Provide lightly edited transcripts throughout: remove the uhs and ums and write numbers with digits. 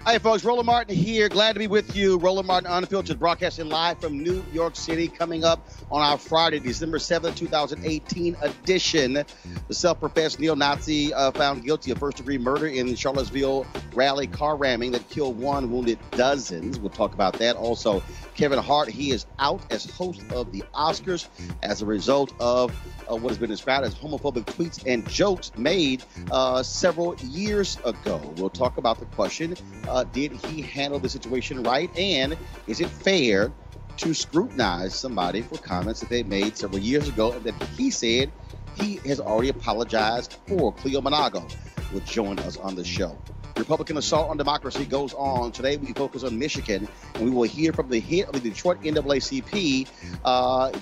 Hi, folks. Roland Martin here. Glad to be with you. Roland Martin Unfiltered, broadcasting live from New York City, coming up on our Friday, December 7th, 2018 edition. The self-professed neo-Nazi found guilty of first-degree murder in the Charlottesville rally car ramming that killed one, wounded dozens. We'll talk about that. Also, Kevin Hart, he is out as host of the Oscars as a result of what has been described as homophobic tweets and jokes made several years ago. We'll talk about the question, did he handle the situation right? And is it fair to scrutinize somebody for comments that they made several years ago and that he said he has already apologized for? Cleo Monago will join us on the show. Republican assault on democracy goes on. Today we focus on Michigan, and we will hear from the head of the Detroit NAACP.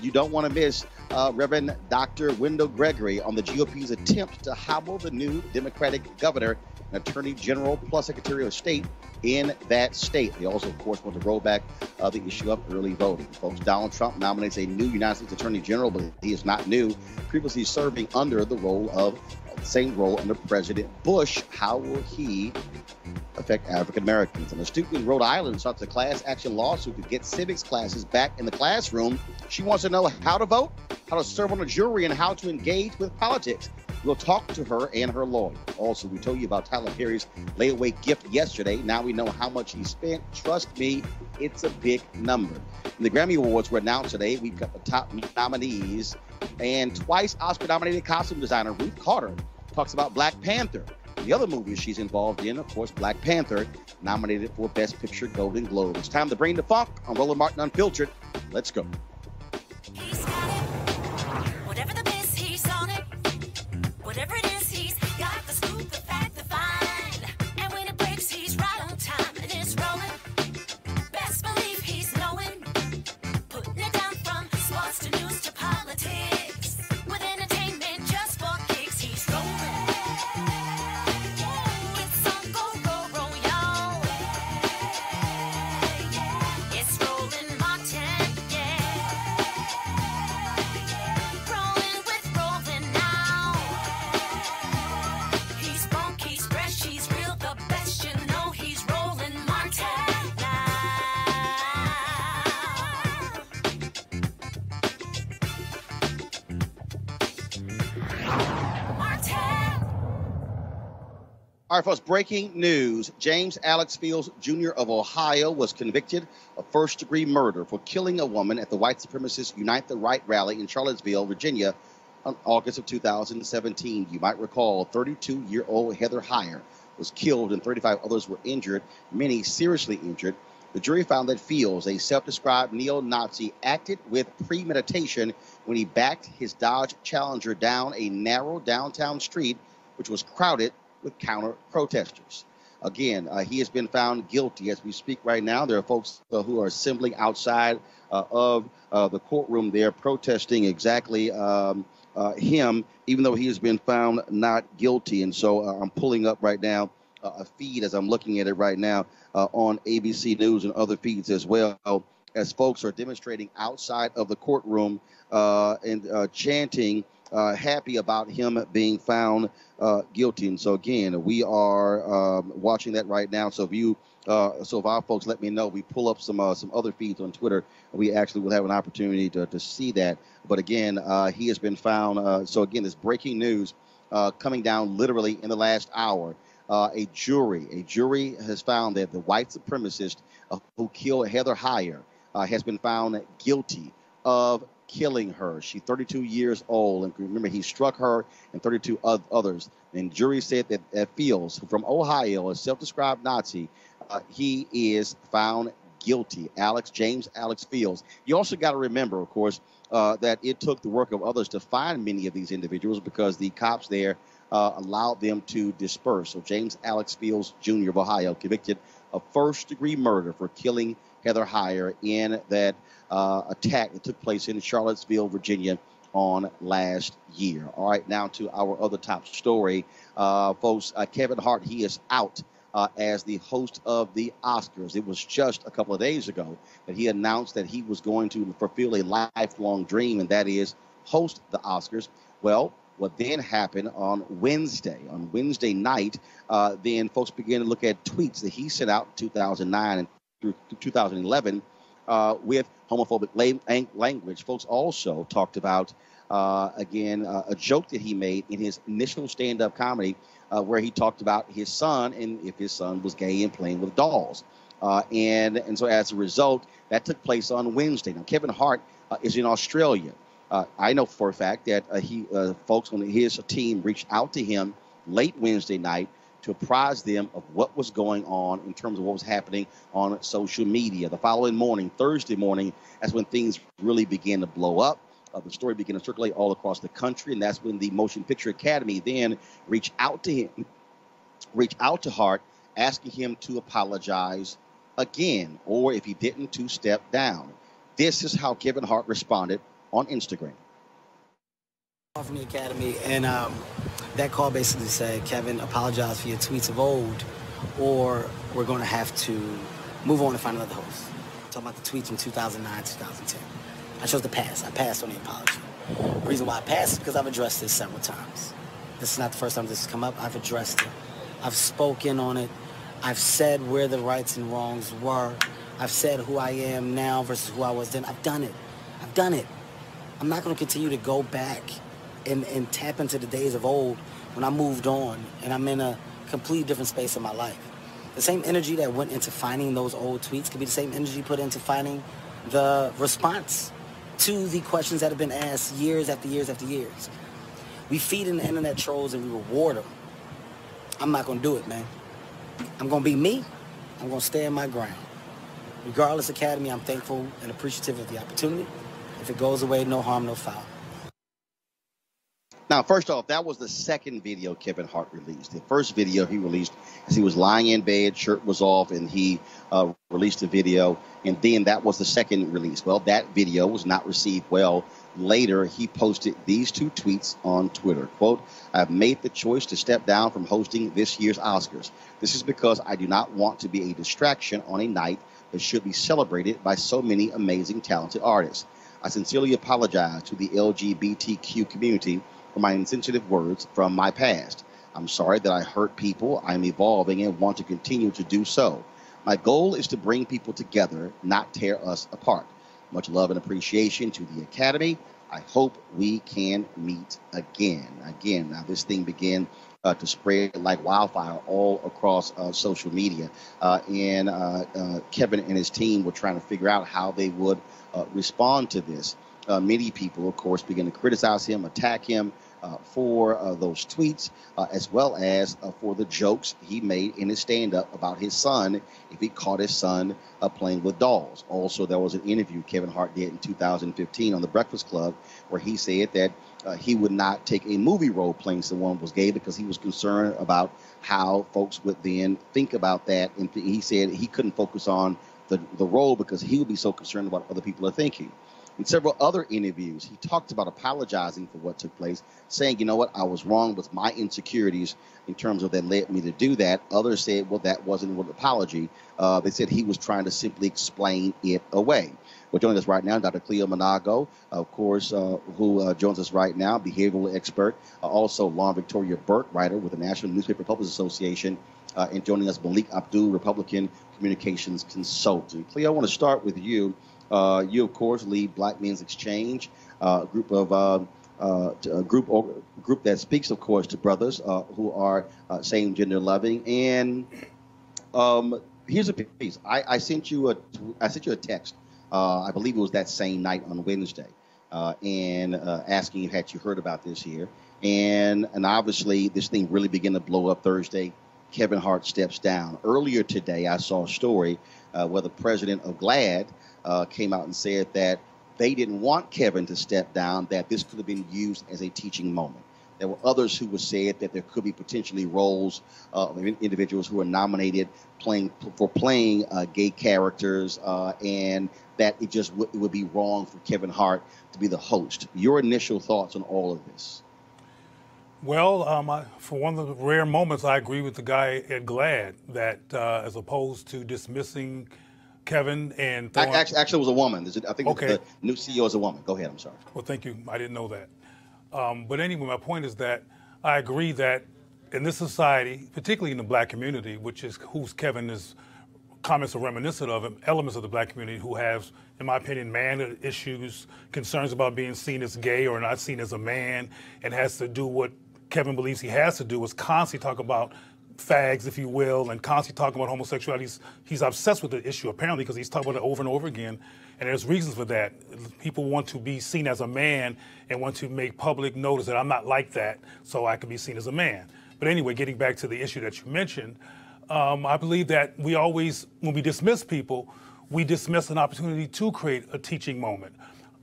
You don't want to miss Reverend Dr. Wendell Gregory on the GOP's attempt to hobble the new Democratic governor and Attorney General plus Secretary of State in that state. They also, of course, want to roll back the issue of early voting. Folks, Donald Trump nominates a new United States Attorney General, but he is not new, previously serving under the same role under President Bush. How will he affect African Americans? And a student in Rhode Island starts a class action lawsuit to get civics classes back in the classroom. She wants to know how to vote, how to serve on a jury, and how to engage with politics. We'll talk to her and her lawyer. Also, we told you about Tyler Perry's layaway gift yesterday. Now we know how much he spent. Trust me, it's a big number. And the Grammy Awards were announced today. We've got the top nominees. And twice Oscar-nominated costume designer Ruth Carter talks about Black Panther. The other movies she's involved in, of course, Black Panther, nominated for Best Picture Golden Globe. It's time to bring the funk on Roland Martin Unfiltered. Let's go. He's got it. Whatever the biz, he's on it. Whatever it is, he's got the scoop, the fact, the find. And when it breaks, he's right on time and it's rolling. Best believe he's knowing. Putting it down from sports to news to politics. With entertainment just for kicks, he's rolling. It's on go, y'all. It's Roland Martin, yeah. Rolling with Roland now. He's funk, he's fresh, he's real, the best, you know he's Roland Martin now. Martin. All right, folks, breaking news. James Alex Fields Jr. of Ohio was convicted of first-degree murder for killing a woman at the white supremacist Unite the Right rally in Charlottesville, Virginia, on August of 2017. You might recall 32-year-old Heather Heyer was killed and 35 others were injured, many seriously injured. The jury found that Fields, a self-described neo-Nazi, acted with premeditation when he backed his Dodge Challenger down a narrow downtown street, which was crowded with counter-protesters. Again, he has been found guilty as we speak right now. There are folks who are assembling outside of the courtroom there protesting exactly him, even though he has been found not guilty. And so I'm pulling up right now a feed as I'm looking at it right now on ABC News and other feeds as well, as folks are demonstrating outside of the courtroom and chanting happy about him being found guilty. And so again, we are watching that right now. So if our folks let me know, we pull up some other feeds on Twitter, we actually will have an opportunity to see that. But again, he has been found. So again, this breaking news coming down literally in the last hour. A jury has found that the white supremacist who killed Heather Heyer has been found guilty of killing her. She's 32 years old, and remember, he struck her and 32 others. And jury said that Fields from Ohio, a self-described Nazi, he is found guilty. James Alex Fields. You also got to remember, of course, that it took the work of others to find many of these individuals because the cops there allowed them to disperse. So James Alex Fields Jr. of Ohio, convicted of first-degree murder for killing Heather Heyer in that attack that took place in Charlottesville, Virginia on last year. All right, now to our other top story. Folks, Kevin Hart, he is out as the host of the Oscars. It was just a couple of days ago that he announced that he was going to fulfill a lifelong dream, and that is host the Oscars. Well, what then happened on Wednesday night, then folks began to look at tweets that he sent out in 2009 and through 2011 with homophobic language. Folks also talked about, a joke that he made in his initial stand-up comedy where he talked about his son and if his son was gay and playing with dolls. And so as a result, that took place on Wednesday. Now, Kevin Hart is in Australia. I know for a fact that folks on his team reached out to him late Wednesday night to apprise them of what was going on in terms of what was happening on social media. The following morning, Thursday morning, that's when things really began to blow up. The story began to circulate all across the country, and that's when the Motion Picture Academy then reached out to Hart, asking him to apologize again, or if he didn't, to step down. This is how Kevin Hart responded on Instagram. From the Academy, and that call basically said, Kevin, apologize for your tweets of old, or we're going to have to move on and find another host. I'm talking about the tweets from 2009, 2010. I chose to pass. I passed on the apology. The reason why I passed is because I've addressed this several times. This is not the first time this has come up. I've addressed it. I've spoken on it. I've said where the rights and wrongs were. I've said who I am now versus who I was then. I've done it. I'm not going to continue to go back and tap into the days of old when I moved on and I'm in a completely different space in my life. The same energy that went into finding those old tweets could be the same energy put into finding the response to the questions that have been asked years after years after years. We feed in the internet trolls and we reward them. I'm not going to do it, man. I'm going to be me. I'm going to stand my ground. Regardless, Academy, I'm thankful and appreciative of the opportunity. If it goes away, no harm, no foul. Now, first off, that was the second video Kevin Hart released. The first video he released as he was lying in bed, shirt was off, and he released the video. And then that was the second release. Well, that video was not received well. Later, he posted these two tweets on Twitter. Quote, I've made the choice to step down from hosting this year's Oscars. This is because I do not want to be a distraction on a night that should be celebrated by so many amazing, talented artists. I sincerely apologize to the LGBTQ community for my insensitive words from my past. I'm sorry that I hurt people. I'm evolving and want to continue to do so. My goal is to bring people together, not tear us apart. Much love and appreciation to the Academy. I hope we can meet again. Now this thing began to spread like wildfire all across social media. And Kevin and his team were trying to figure out how they would respond to this. Many people, of course, began to criticize him, attack him for those tweets, as well as for the jokes he made in his stand-up about his son, if he caught his son playing with dolls. Also, there was an interview Kevin Hart did in 2015 on The Breakfast Club where he said that he would not take a movie role playing someone who was gay because he was concerned about how folks would then think about that. And he said he couldn't focus on the role because he would be so concerned about what other people are thinking. In several other interviews, he talked about apologizing for what took place, saying, you know what, I was wrong with my insecurities in terms of that led me to do that. Others said, well, that wasn't an apology. They said he was trying to simply explain it away. Well, joining us right now, Dr. Cleo Monago, of course, who joins us right now, behavioral expert, also Lauren Victoria Burke, writer with the National Newspaper Publishers Association, and joining us, Malik Abdul, Republican Communications Consultant. Cleo, I want to start with you. You, of course, lead Black Men's Exchange, a group that speaks, of course, to brothers who are same-gender loving. And here's a piece. I sent you a text. I believe it was that same night on Wednesday, and asking you had you heard about this here. And obviously, this thing really began to blow up Thursday. Kevin Hart steps down. Earlier today, I saw a story where the president of GLAAD came out and said that they didn't want Kevin to step down, that this could have been used as a teaching moment. There were others who would say that there could be potentially roles of individuals who are nominated for playing gay characters, and that it would be wrong for Kevin Hart to be the host. Your initial thoughts on all of this? Well, for one of the rare moments, I agree with the guy at GLAAD that as opposed to dismissing Kevin and actually, it was a woman. I think the new CEO is a woman. Go ahead. I'm sorry. Well, thank you. I didn't know that. But anyway, my point is that I agree that in this society, particularly in the Black community, which is whose Kevin's comments are reminiscent of, elements of the Black community who have, in my opinion, man issues, concerns about being seen as gay or not seen as a man, and has to do what Kevin believes he has to do, is constantly talk about fags, if you will, and constantly talking about homosexuality. He's obsessed with the issue, apparently, because he's talking about it over and over again, and there's reasons for that. People want to be seen as a man and want to make public notice that I'm not like that, so I can be seen as a man. But anyway, getting back to the issue that you mentioned, I believe that we always, when we dismiss people, we dismiss an opportunity to create a teaching moment.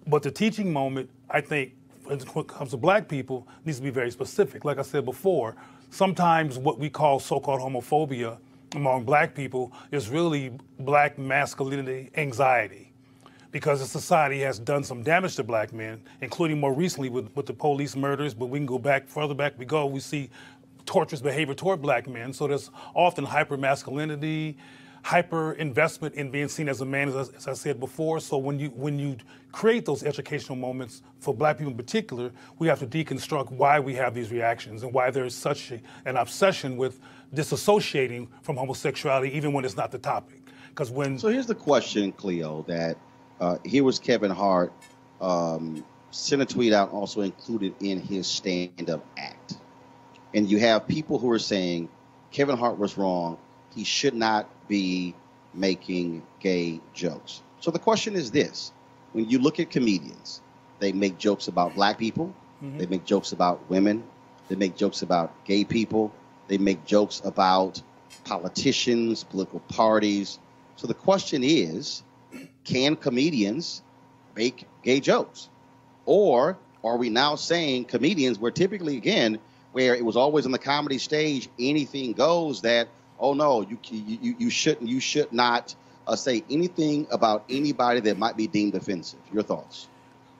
But the teaching moment, I think, when it comes to Black people, needs to be very specific. Like I said before, sometimes what we call so-called homophobia among Black people is really Black masculinity anxiety, because the society has done some damage to Black men, including more recently with the police murders, but we can go back, further back we go, we see torturous behavior toward Black men. So there's often hyper-masculinity, hyper-investment in being seen as a man, as I said before. So when you create those educational moments, for Black people in particular, we have to deconstruct why we have these reactions and why there's such an obsession with disassociating from homosexuality, even when it's not the topic. So here's the question, Cleo, that here was Kevin Hart, sent a tweet out also included in his stand-up act. And you have people who are saying Kevin Hart was wrong. He should not be making gay jokes. So the question is this. When you look at comedians, they make jokes about Black people. Mm-hmm. They make jokes about women. They make jokes about gay people. They make jokes about politicians, political parties. So the question is, can comedians make gay jokes? Or are we now saying comedians were typically, again, where it was always on the comedy stage, anything goes, that, oh no, you should not say anything about anybody that might be deemed offensive. Your thoughts?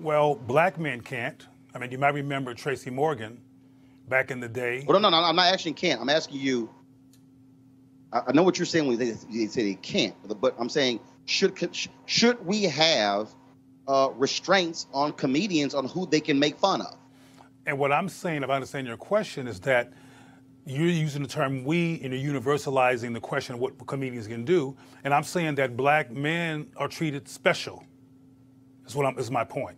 Well, Black men can't. I mean, you might remember Tracy Morgan back in the day. Well, no, I'm not asking can't. I'm asking you, I know what you're saying when they say they can't, but I'm saying, should we have restraints on comedians on who they can make fun of? And what I'm saying, if I understand your question, is that you're using the term we and you're universalizing the question of what comedians can do. And I'm saying that Black men are treated special, is my point.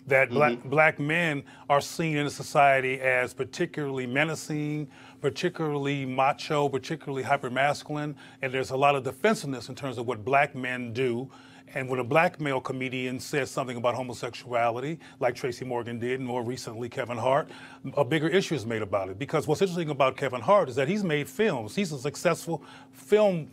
That Black men are seen in a society as particularly menacing, particularly macho, particularly hypermasculine, and there's a lot of defensiveness in terms of what Black men do. And when a Black male comedian says something about homosexuality, like Tracy Morgan did, and more recently Kevin Hart, a bigger issue is made about it. Because what's interesting about Kevin Hart is that he's made films. He's a successful film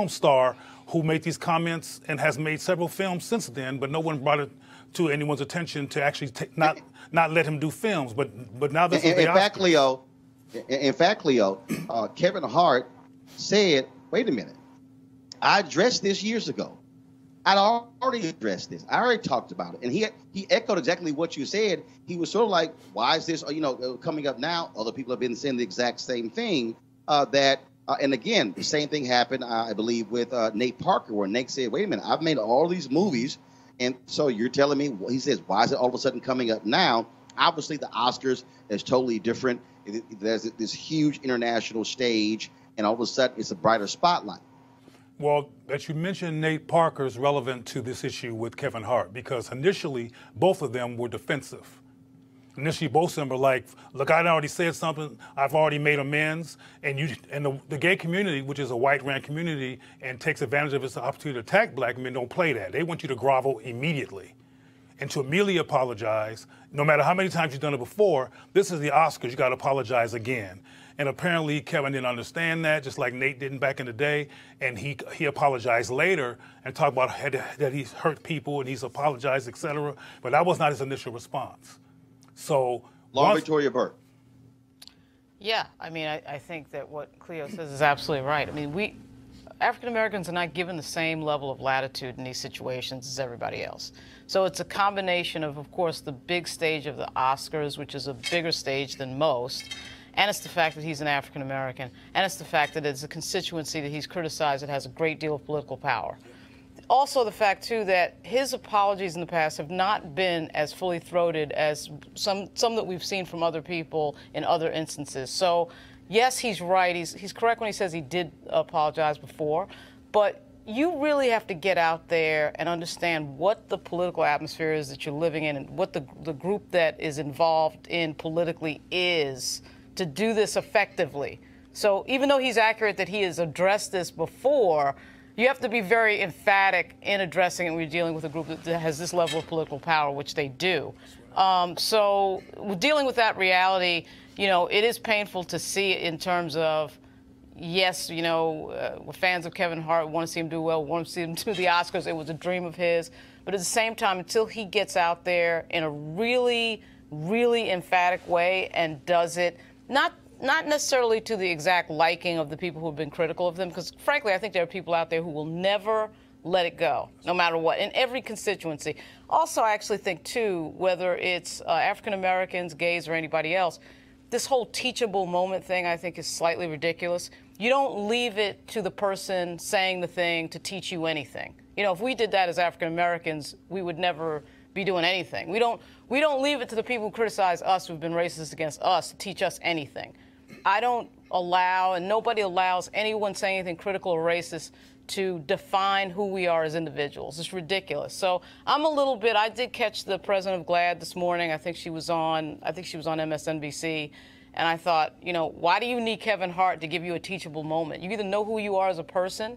star who made these comments and has made several films since then, but no one brought it to anyone's attention to actually not let him do films. But now this is the Oscars. In fact, Cleo, Kevin Hart said, wait a minute, I addressed this years ago. I'd already addressed this. I already talked about it, and he echoed exactly what you said. He was sort of like, "Why is this? Coming up now?" Other people have been saying the exact same thing. And again, the same thing happened, I believe, with Nate Parker, where Nate said, "Wait a minute, I've made all these movies, and so you're telling me?" He says, "Why is it all of a sudden coming up now?" Obviously, the Oscars is totally different. There's this huge international stage, and all of a sudden, it's a brighter spotlight. Well, that you mentioned Nate Parker is relevant to this issue with Kevin Hart, because initially both of them were defensive. Initially, both of them were like, "Look, I already said something. I've already made amends." And the gay community, which is a white-ran community and takes advantage of its opportunity to attack black men, don't play that. They want you to grovel immediately and to immediately apologize. No matter how many times you've done it before, this is the Oscars. You got to apologize again. And apparently Kevin didn't understand that, just like Nate didn't back in the day. And he apologized later and talked about that he's hurt people and he's apologized, etc. But that was not his initial response. So Victoria Burke. Yeah, I mean, I think that what Cleo says is absolutely right. I mean, African Americans are not given the same level of latitude in these situations as everybody else. So it's a combination of course, the big stage of the Oscars, which is a bigger stage than most, and it's the fact that he's an African American, and it's the fact that it's a constituency that he's criticized that has a great deal of political power. Also the fact, too, that his apologies in the past have not been as fully throated as some that we've seen from other people in other instances. So, yes, he's right. He's correct when he says he did apologize before, but you really have to get out there and understand what the political atmosphere is that you're living in and what the group that is involved in politically is to do this effectively. So even though he's accurate that he has addressed this before, you have to be very emphatic in addressing it when you're dealing with a group that has this level of political power, which they do. So dealing with that reality, it is painful to see it in terms of, yes, we're fans of Kevin Hart, we want to see him do well, we want to see him do the Oscars. It was a dream of his. But at the same time, until he gets out there in a really, really emphatic way and does it, not necessarily to the exact liking of the people who have been critical of them, because frankly, I think there are people out there who will never let it go, no matter what, in every constituency. Also, I actually think, too, whether it's African Americans, gays, or anybody else, this whole teachable moment thing, I think, is slightly ridiculous. You don't leave it to the person saying the thing to teach you anything. If we did that as African Americans, we would never be doing anything. We don't leave it to the people who criticize us, who've been racist against us, to teach us anything. I don't allow, and nobody allows, anyone saying anything critical or racist to define who we are as individuals. It's ridiculous. So I did catch the president of GLAAD this morning. I think she was on MSNBC. And I thought, why do you need Kevin Hart to give you a teachable moment? You either know who you are as a person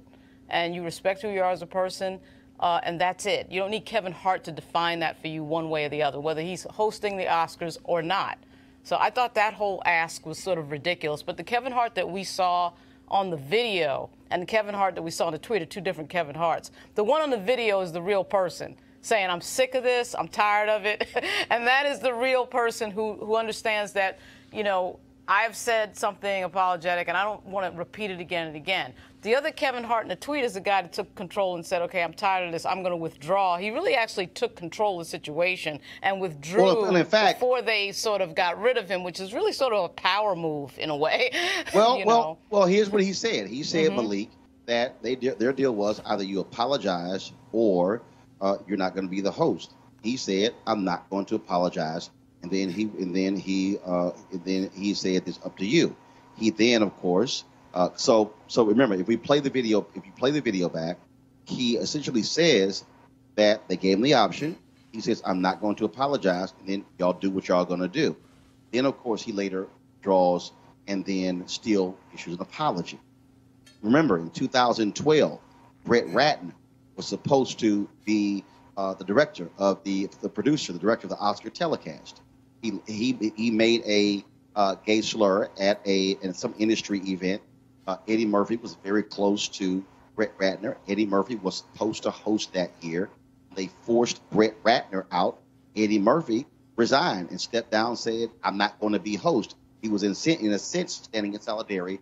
and you respect who you are as a person, and that's it. You don't need Kevin Hart to define that for you one way or the other, whether he's hosting the Oscars or not. So I thought that whole ask was sort of ridiculous. But the Kevin Hart that we saw on the video and the Kevin Hart that we saw on the tweet are two different Kevin Harts. The one on the video is the real person saying, "I'm sick of this, I'm tired of it." And that is the real person who understands that, I've said something apologetic and I don't want to repeat it again and again. The other Kevin Hart in the tweet is the guy that took control and said, "Okay, I'm tired of this, I'm going to withdraw." He really actually took control of the situation and withdrew before they sort of got rid of him, which is really sort of a power move in a way. Well, here's what he said. He said, Malik, that their deal was either you apologize or you're not going to be the host. He said, "I'm not going to apologize." And then he said, "It's up to you." He then, of course, so remember, if you play the video back, he essentially says that they gave him the option. He says, "I'm not going to apologize," and then y'all do what y'all going to do. Then, of course, he later draws and then still issues an apology. Remember, in 2012, Brett Ratner was supposed to be the director of the Oscar telecast. He made a gay slur at some industry event. Eddie Murphy was very close to Brett Ratner. Eddie Murphy was supposed to host that year. They forced Brett Ratner out. Eddie Murphy resigned and stepped down and said, "I'm not going to be host." He was in a sense standing in solidarity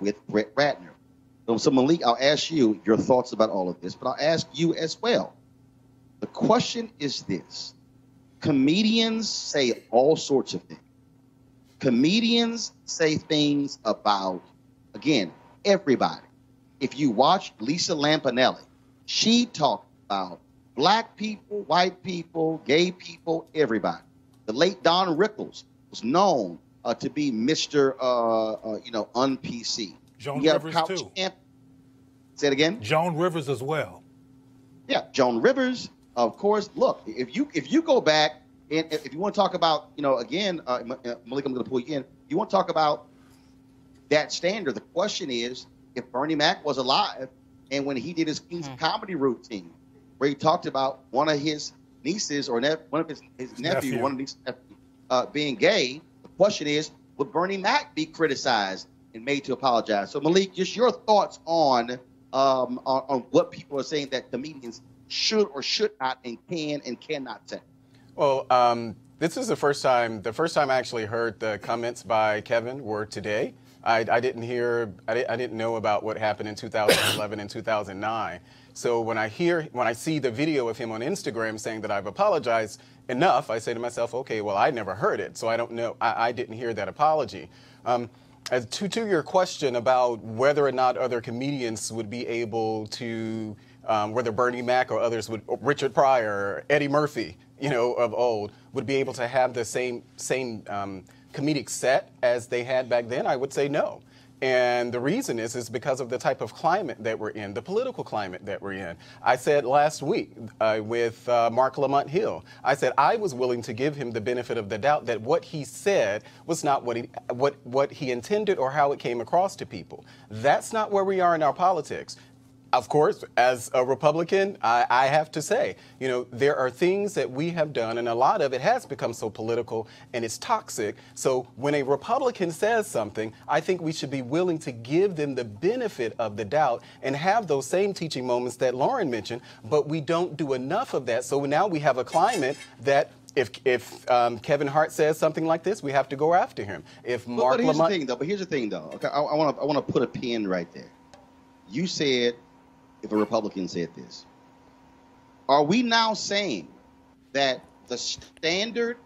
with Brett Ratner. So Malik, I'll ask you your thoughts about all of this, but I'll ask you as well. The question is this. Comedians say all sorts of things. Comedians say things about, again, everybody. If you watch Lisa Lampanelli, she talked about black people, white people, gay people, everybody. The late Don Rickles was known to be Mr. un-PC. Joan Rivers, too. Say it again? Joan Rivers as well. Yeah, Joan Rivers, of course. Look, if you go back, and if you want to talk about, again, Malik, I'm going to pull you in. You want to talk about that standard. The question is, if Bernie Mac was alive, and when he did his King's comedy routine, where he talked about one of his nieces or one of his nephew, one of his being gay, the question is, would Bernie Mac be criticized and made to apologize? So Malik, just your thoughts on what people are saying that comedians should or should not and can and cannot say. Well, this is the first time I actually heard the comments by Kevin were today. I didn't know about what happened in 2011 and 2009. So when I see the video of him on Instagram saying that I've apologized enough, I say to myself, okay, well, I never heard it, so I don't know. I didn't hear that apology. As to your question about whether or not other comedians would be able to, whether Bernie Mac or others would, Richard Pryor, Eddie Murphy, of old, would be able to have the same comedic set as they had back then, I would say no. And the reason is because of the type of climate that we're in, the political climate that we're in. I said last week with Mark Lamont Hill, I said I was willing to give him the benefit of the doubt that what he said was not what he intended or how it came across to people. That's not where we are in our politics. Of course, as a Republican, I have to say, there are things that we have done, and a lot of it has become so political and it's toxic. So when a Republican says something, I think we should be willing to give them the benefit of the doubt and have those same teaching moments that Lauren mentioned, but we don't do enough of that. So now we have a climate that if Kevin Hart says something like this, we have to go after him. If Mark Lamont... But here's the thing, though. Okay, I want to put a pin right there. You said... if a Republican said this, are we now saying that the standard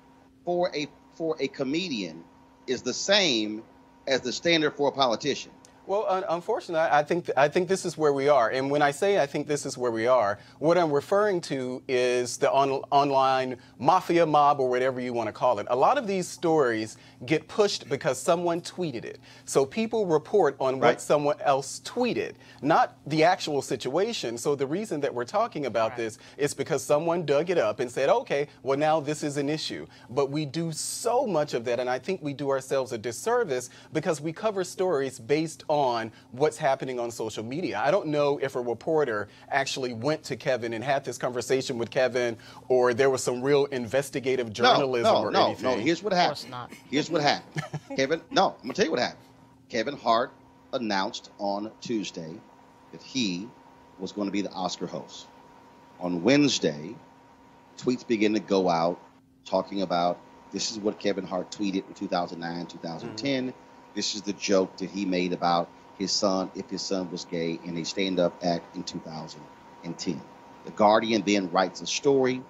for a comedian is the same as the standard for a politician? Well, unfortunately, I think this is where we are. And when I say I think this is where we are, what I'm referring to is the online mafia mob or whatever you want to call it. A lot of these stories get pushed because someone tweeted it. So people report on what someone else tweeted, not the actual situation. So the reason that we're talking about this is because someone dug it up and said, okay, well, now this is an issue. But we do so much of that, and I think we do ourselves a disservice because we cover stories based on what's happening on social media. I don't know if a reporter actually went to Kevin and had this conversation with Kevin, or there was some real investigative journalism or anything. No, here's what happened. Of course not. Here's what happened. I'm going to tell you what happened. Kevin Hart announced on Tuesday that he was going to be the Oscar host. On Wednesday, tweets began to go out talking about this is what Kevin Hart tweeted in 2009, 2010. Mm-hmm. This is the joke that he made about his son, if his son was gay, in a stand-up act in 2010. The Guardian then writes a story.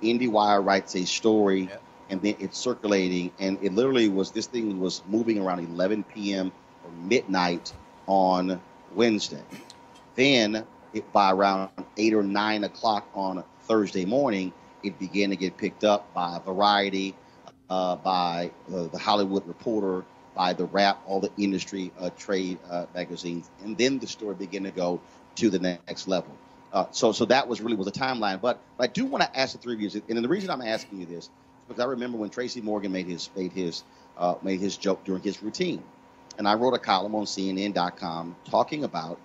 IndieWire writes a story, and then it's circulating. And it literally was, this thing was moving around 11 p.m. or midnight on Wednesday. Then, by around 8 or 9 o'clock on Thursday morning, it began to get picked up by Variety, by the Hollywood Reporter, by the Wrap, all the industry trade magazines, and then the story began to go to the next level. So that was a timeline. But I do want to ask the three of you, and the reason I'm asking you this is because I remember when Tracy Morgan made his joke during his routine, and I wrote a column on CNN.com talking about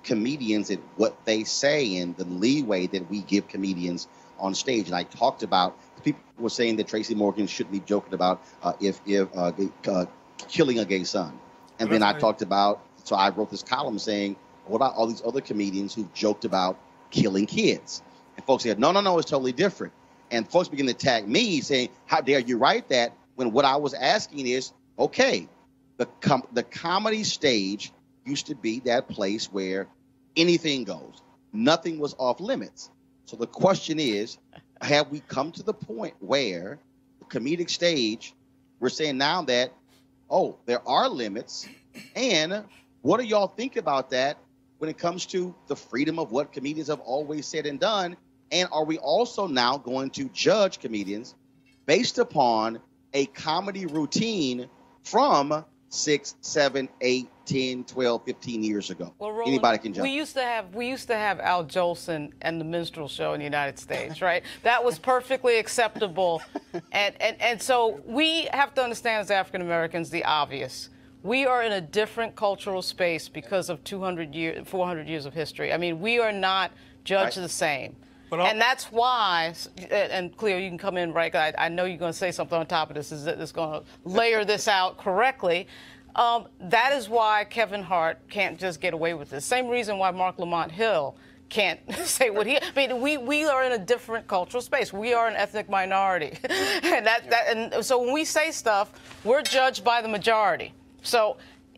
comedians and what they say and the leeway that we give comedians on stage. And I talked about people were saying that Tracy Morgan shouldn't be joking about killing a gay son. And then I talked about, so I wrote this column saying, what about all these other comedians who joked about killing kids? And folks said, no, it's totally different. And folks began to tag me saying, how dare you write that, when what I was asking is, okay, the comedy stage, used to be that place where anything goes. Nothing was off limits. So the question is, have we come to the point where the comedic stage, we're saying now that, oh, there are limits, and what do y'all think about that when it comes to the freedom of what comedians have always said and done? And are we also now going to judge comedians based upon a comedy routine from 6, 7, 8, 10, 12, 15 years ago? Well, Roland, anybody can jump. We used to have Al Jolson and the Minstrel Show in the United States, right? That was perfectly acceptable. And so we have to understand as African Americans the obvious. We are in a different cultural space because of 400 years of history. I mean, we are not judged the same. And that's why, and Cleo, you can come in, right? I know you're going to say something on top of this that's going to layer this out correctly. That is why Kevin Hart can't just get away with this. Same reason why Mark Lamont Hill can't say what he. I mean, we are in a different cultural space. We are an ethnic minority, and so when we say stuff, we're judged by the majority. So,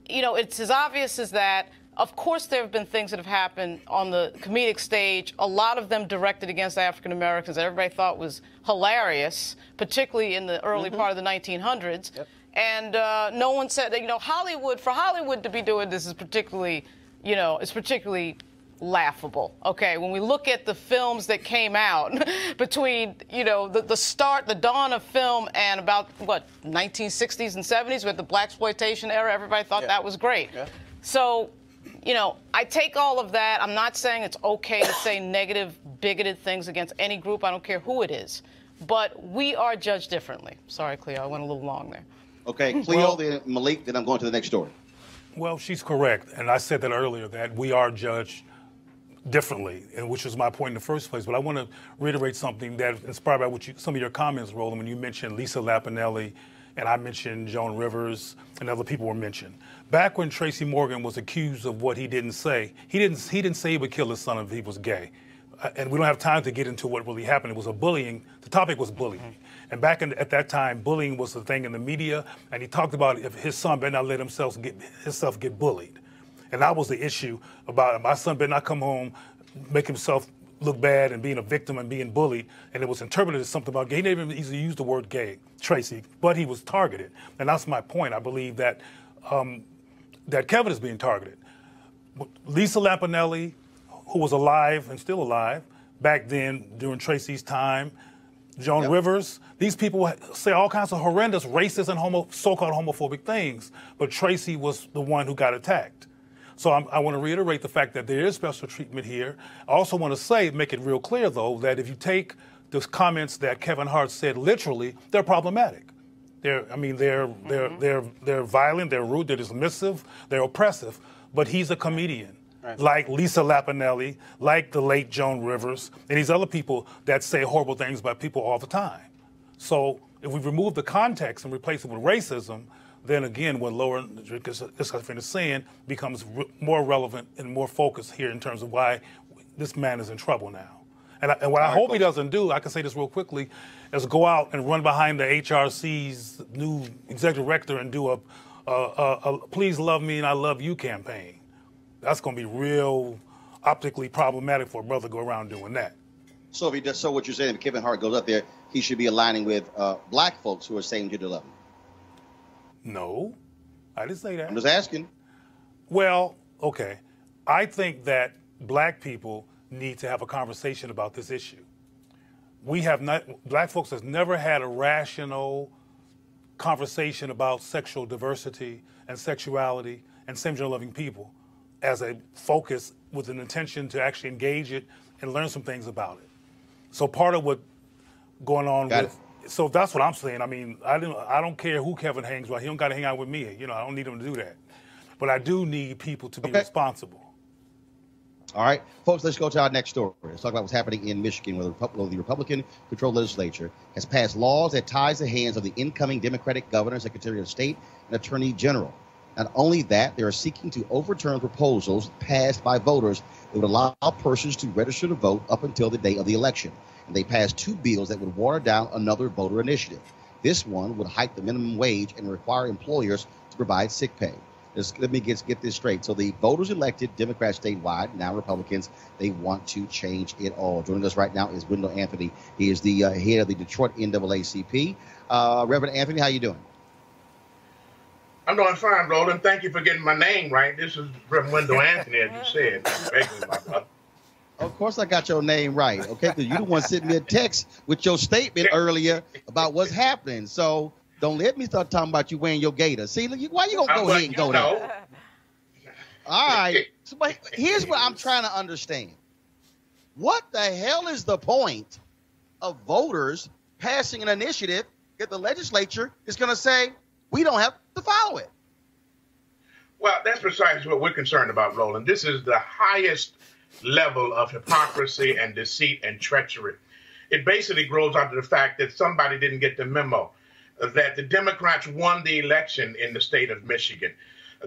you know, it's as obvious as that. Of course, there have been things that have happened on the comedic stage, a lot of them directed against African Americans that everybody thought was hilarious, particularly in the early part of the 1900s. Yep. And no one said that, you know, for Hollywood to be doing this is particularly, you know, it's particularly laughable. Okay, when we look at the films that came out between, you know, the dawn of film and about, 1960s and 70s with the blaxploitation era, everybody thought that was great. Yeah. So, you know, I take all of that. I'm not saying it's okay to say negative, bigoted things against any group. I don't care who it is. But we are judged differently. Sorry, Cleo, I went a little long there. Okay, Cleo, then Malik, then I'm going to the next story. Well, she's correct. And I said that earlier, that we are judged differently, and which was my point in the first place. But I want to reiterate something that inspired by some of your comments, Roland, when you mentioned Lisa Lampanelli, and I mentioned Joan Rivers, and other people were mentioned. Back when Tracy Morgan was accused of what he didn't say, he didn't say he would kill his son if he was gay. And we don't have time to get into what really happened. It was the topic was bullying. And back at that time, bullying was the thing in the media, and he talked about if his son better not let himself get bullied. And that was the issue about my son better not come home, make himself look bad and being a victim and being bullied, and it was interpreted as something about gay. He didn't even easily use the word gay, Tracy, but he was targeted. And that's my point. I believe that that Kevin is being targeted. Lisa Lampanelli, who was alive and still alive back then during Tracy's time, Joan Rivers, these people say all kinds of horrendous racist and so-called homophobic things, but Tracy was the one who got attacked. So I want to reiterate the fact that there is special treatment here. I also want to make it real clear, though, that if you take those comments that Kevin Hart said literally, they're problematic. They're violent, they're rude, they're dismissive, they're oppressive. But he's a comedian, like Lisa Lampanelli, like the late Joan Rivers, and these other people that say horrible things about people all the time. So if we remove the context and replace it with racism, then again, what Lauren is saying becomes more relevant and more focused here in terms of why this man is in trouble now. And what I hope he doesn't do, I can say this real quickly, is go out and run behind the HRC's new executive director and do a Please Love Me and I Love You campaign. That's going to be real optically problematic for a brother to go around doing that. So if he does, so what you're saying, if Kevin Hart goes up there, he should be aligning with black folks who are saying gender love him. No, I didn't say that. I'm just asking. Well, okay. I think that black people need to have a conversation about this issue. Black folks has never had a rational conversation about sexual diversity and sexuality and same-gender loving people as a focus with an intention to actually engage it and learn some things about it. So part of what going on so that's what I'm saying. I mean, I don't care who Kevin hangs with. He don't got to hang out with me. You know, I don't need him to do that. But I do need people to be responsible. All right, folks, let's go to our next story. Let's talk about what's happening in Michigan, where the Republican-controlled legislature has passed laws that ties the hands of the incoming Democratic governor, Secretary of State, and Attorney General. Not only that, they are seeking to overturn proposals passed by voters that would allow persons to register to vote up until the day of the election. And they passed 2 bills that would water down another voter initiative. This one would hike the minimum wage and require employers to provide sick pay. Let me get this straight. So the voters elected Democrats statewide, now Republicans, they want to change it all. Joining us right now is Wendell Anthony. He is the head of the Detroit NAACP. Reverend Anthony, how you doing? I'm doing fine, Roland. Thank you for getting my name right. This is Reverend Wendell Anthony, as you said. Regularly, my brother. Of course I got your name right, okay? Because you the one sent me a text with your statement earlier about what's happening. So don't let me start talking about you wearing your gator. See, look, why you gonna go ahead and go there? All right. So, but here's what I'm trying to understand. What the hell is the point of voters passing an initiative if the legislature is going to say we don't have to follow it? Well, that's precisely what we're concerned about, Roland. This is the highest level of hypocrisy and deceit and treachery. It basically grows out of the fact that somebody didn't get the memo that the Democrats won the election in the state of Michigan,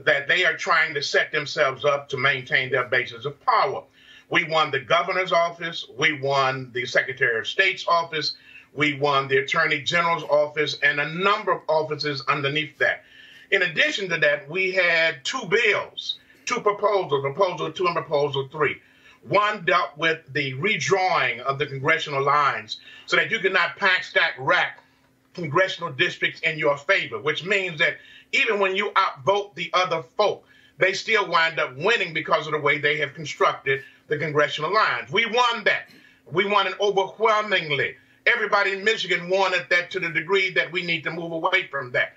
that they are trying to set themselves up to maintain their bases of power. We won the governor's office. We won the Secretary of State's office. We won the Attorney General's office and a number of offices underneath that. In addition to that, we had two bills, two proposals, Proposal 2 and Proposal 3. One dealt with the redrawing of the congressional lines so that you could not pack, stack, rack congressional districts in your favor, which means that even when you outvote the other folk, they still wind up winning because of the way they have constructed the congressional lines. We won that. We won it overwhelmingly. Everybody in Michigan wanted that to the degree that we need to move away from that.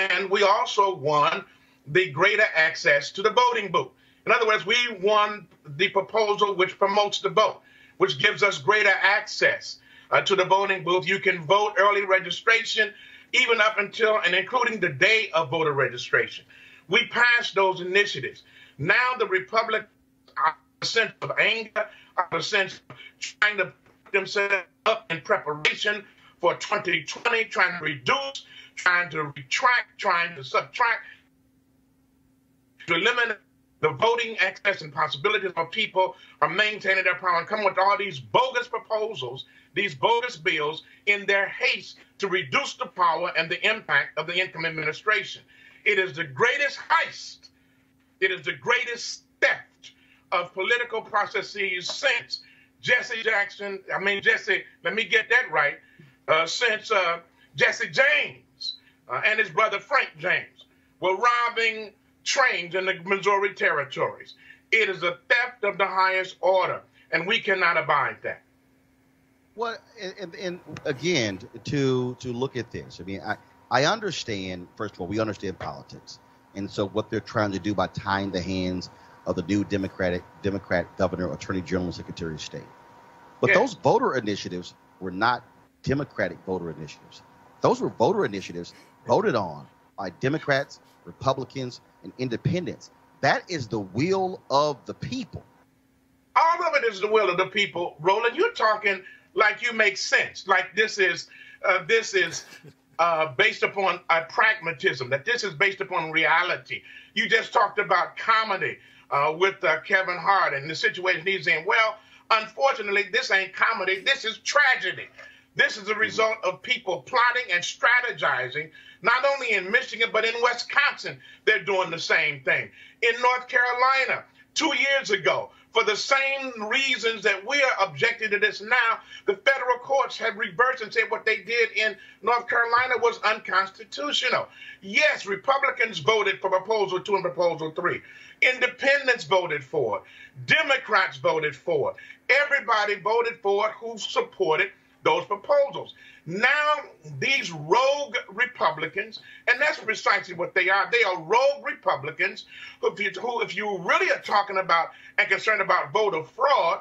And we also won the greater access to the voting booth. In other words, we won the proposal which promotes the vote, which gives us greater access to the voting booth. You can vote early registration, even up until and including the day of voter registration. We passed those initiatives. Now the Republicans are a sense of anger, are a sense of trying to put themselves up in preparation for 2020, trying to reduce, trying to retract, trying to subtract, to eliminate the voting access and possibilities of people are maintaining their power and come with all these bogus proposals, these bogus bills in their haste to reduce the power and the impact of the incoming administration. It is the greatest heist. It is the greatest theft of political processes since Jesse, let me get that right, since Jesse James and his brother Frank James were robbing trains in the Missouri territories. It is a theft of the highest order, and we cannot abide that. Well, and again, to look at this, I mean, I understand, first of all, we understand politics. And so what they're trying to do by tying the hands of the new Democrat governor, attorney general, and secretary of state. But Yes. those voter initiatives were not Democratic voter initiatives. Those were voter initiatives voted on by Democrats, Republicans, and independents. That is the will of the people. All of it is the will of the people. Roland, you're talking like you make sense, like this is based upon pragmatism, that this is based upon reality. You just talked about comedy with Kevin Hart and the situation he's in. Well, unfortunately, this ain't comedy. This is tragedy. This is a result of people plotting and strategizing, not only in Michigan, but in Wisconsin. They're doing the same thing. In North Carolina, 2 years ago, for the same reasons that we are objecting to this now, the federal courts have reversed and said what they did in North Carolina was unconstitutional. Yes, Republicans voted for Proposal 2 and Proposal 3. Independents voted for it. Democrats voted for it. Everybody voted for it who supported those proposals. Now, these rogue Republicans, and that's precisely what they are rogue Republicans who, if you really are talking about and concerned about voter fraud,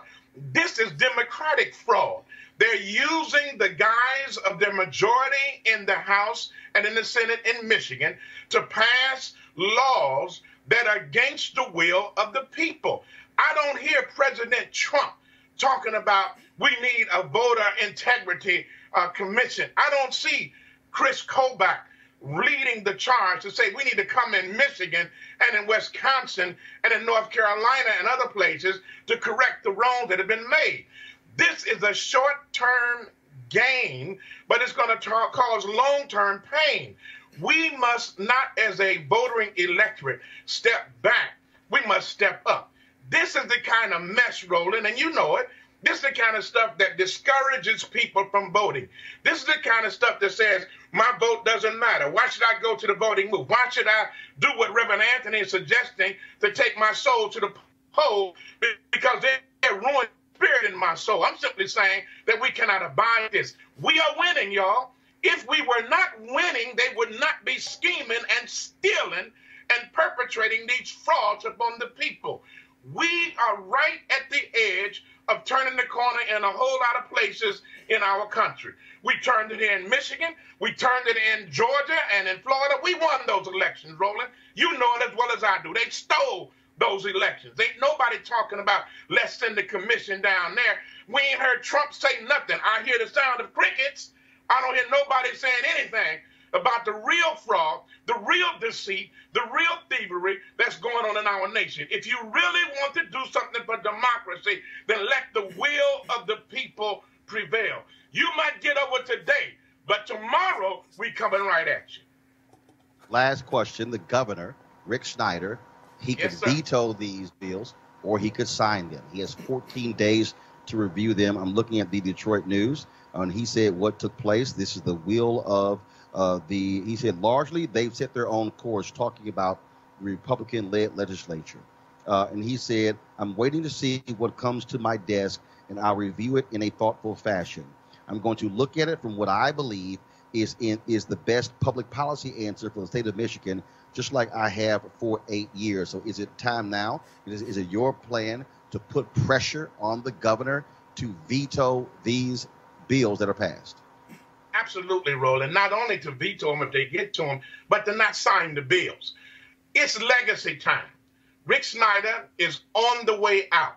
this is Democratic fraud. They're using the guise of their majority in the House and in the Senate in Michigan to pass laws that are against the will of the people. I don't hear President Trump talking about we need a voter integrity commission. I don't see Chris Kobach leading the charge to say we need to come in Michigan and in Wisconsin and in North Carolina and other places to correct the wrongs that have been made. This is a short-term gain, but it's going to cause long-term pain. We must not, as a voting electorate, step back. We must step up. This is the kind of mess, Roland, and you know it. This is the kind of stuff that discourages people from voting. This is the kind of stuff that says, my vote doesn't matter. Why should I go to the voting booth? Why should I do what Reverend Anthony is suggesting to take my soul to the poll? Because they're ruining spirit in my soul. I'm simply saying that we cannot abide this. We are winning, y'all. If we were not winning, they would not be scheming and stealing and perpetrating these frauds upon the people. We are right at the edge of turning the corner in a whole lot of places in our country. We turned it in Michigan. We turned it in Georgia and in Florida. We won those elections, Roland. You know it as well as I do. They stole those elections. Ain't nobody talking about let's send the commission down there. We ain't heard Trump say nothing. I hear the sound of crickets. I don't hear nobody saying anything about the real fraud, the real deceit, the real thievery that's going on in our nation. If you really want to do something for democracy, then let the will of the people prevail. You might get over today, but tomorrow we coming right at you. Last question. The governor, Rick Snyder, he could veto these bills or he could sign them. He has 14 days to review them. I'm looking at the Detroit News, and he said what took place. This is the will of he said largely they've set their own course, talking about Republican-led legislature. And he said, I'm waiting to see what comes to my desk, and I'll review it in a thoughtful fashion. I'm going to look at it from what I believe is the best public policy answer for the state of Michigan, just like I have for 8 years. So is it time now? Is it your plan to put pressure on the governor to veto these bills that are passed? Absolutely, Roland. Not only to veto them if they get to them, but to not sign the bills. It's legacy time. Rick Snyder is on the way out.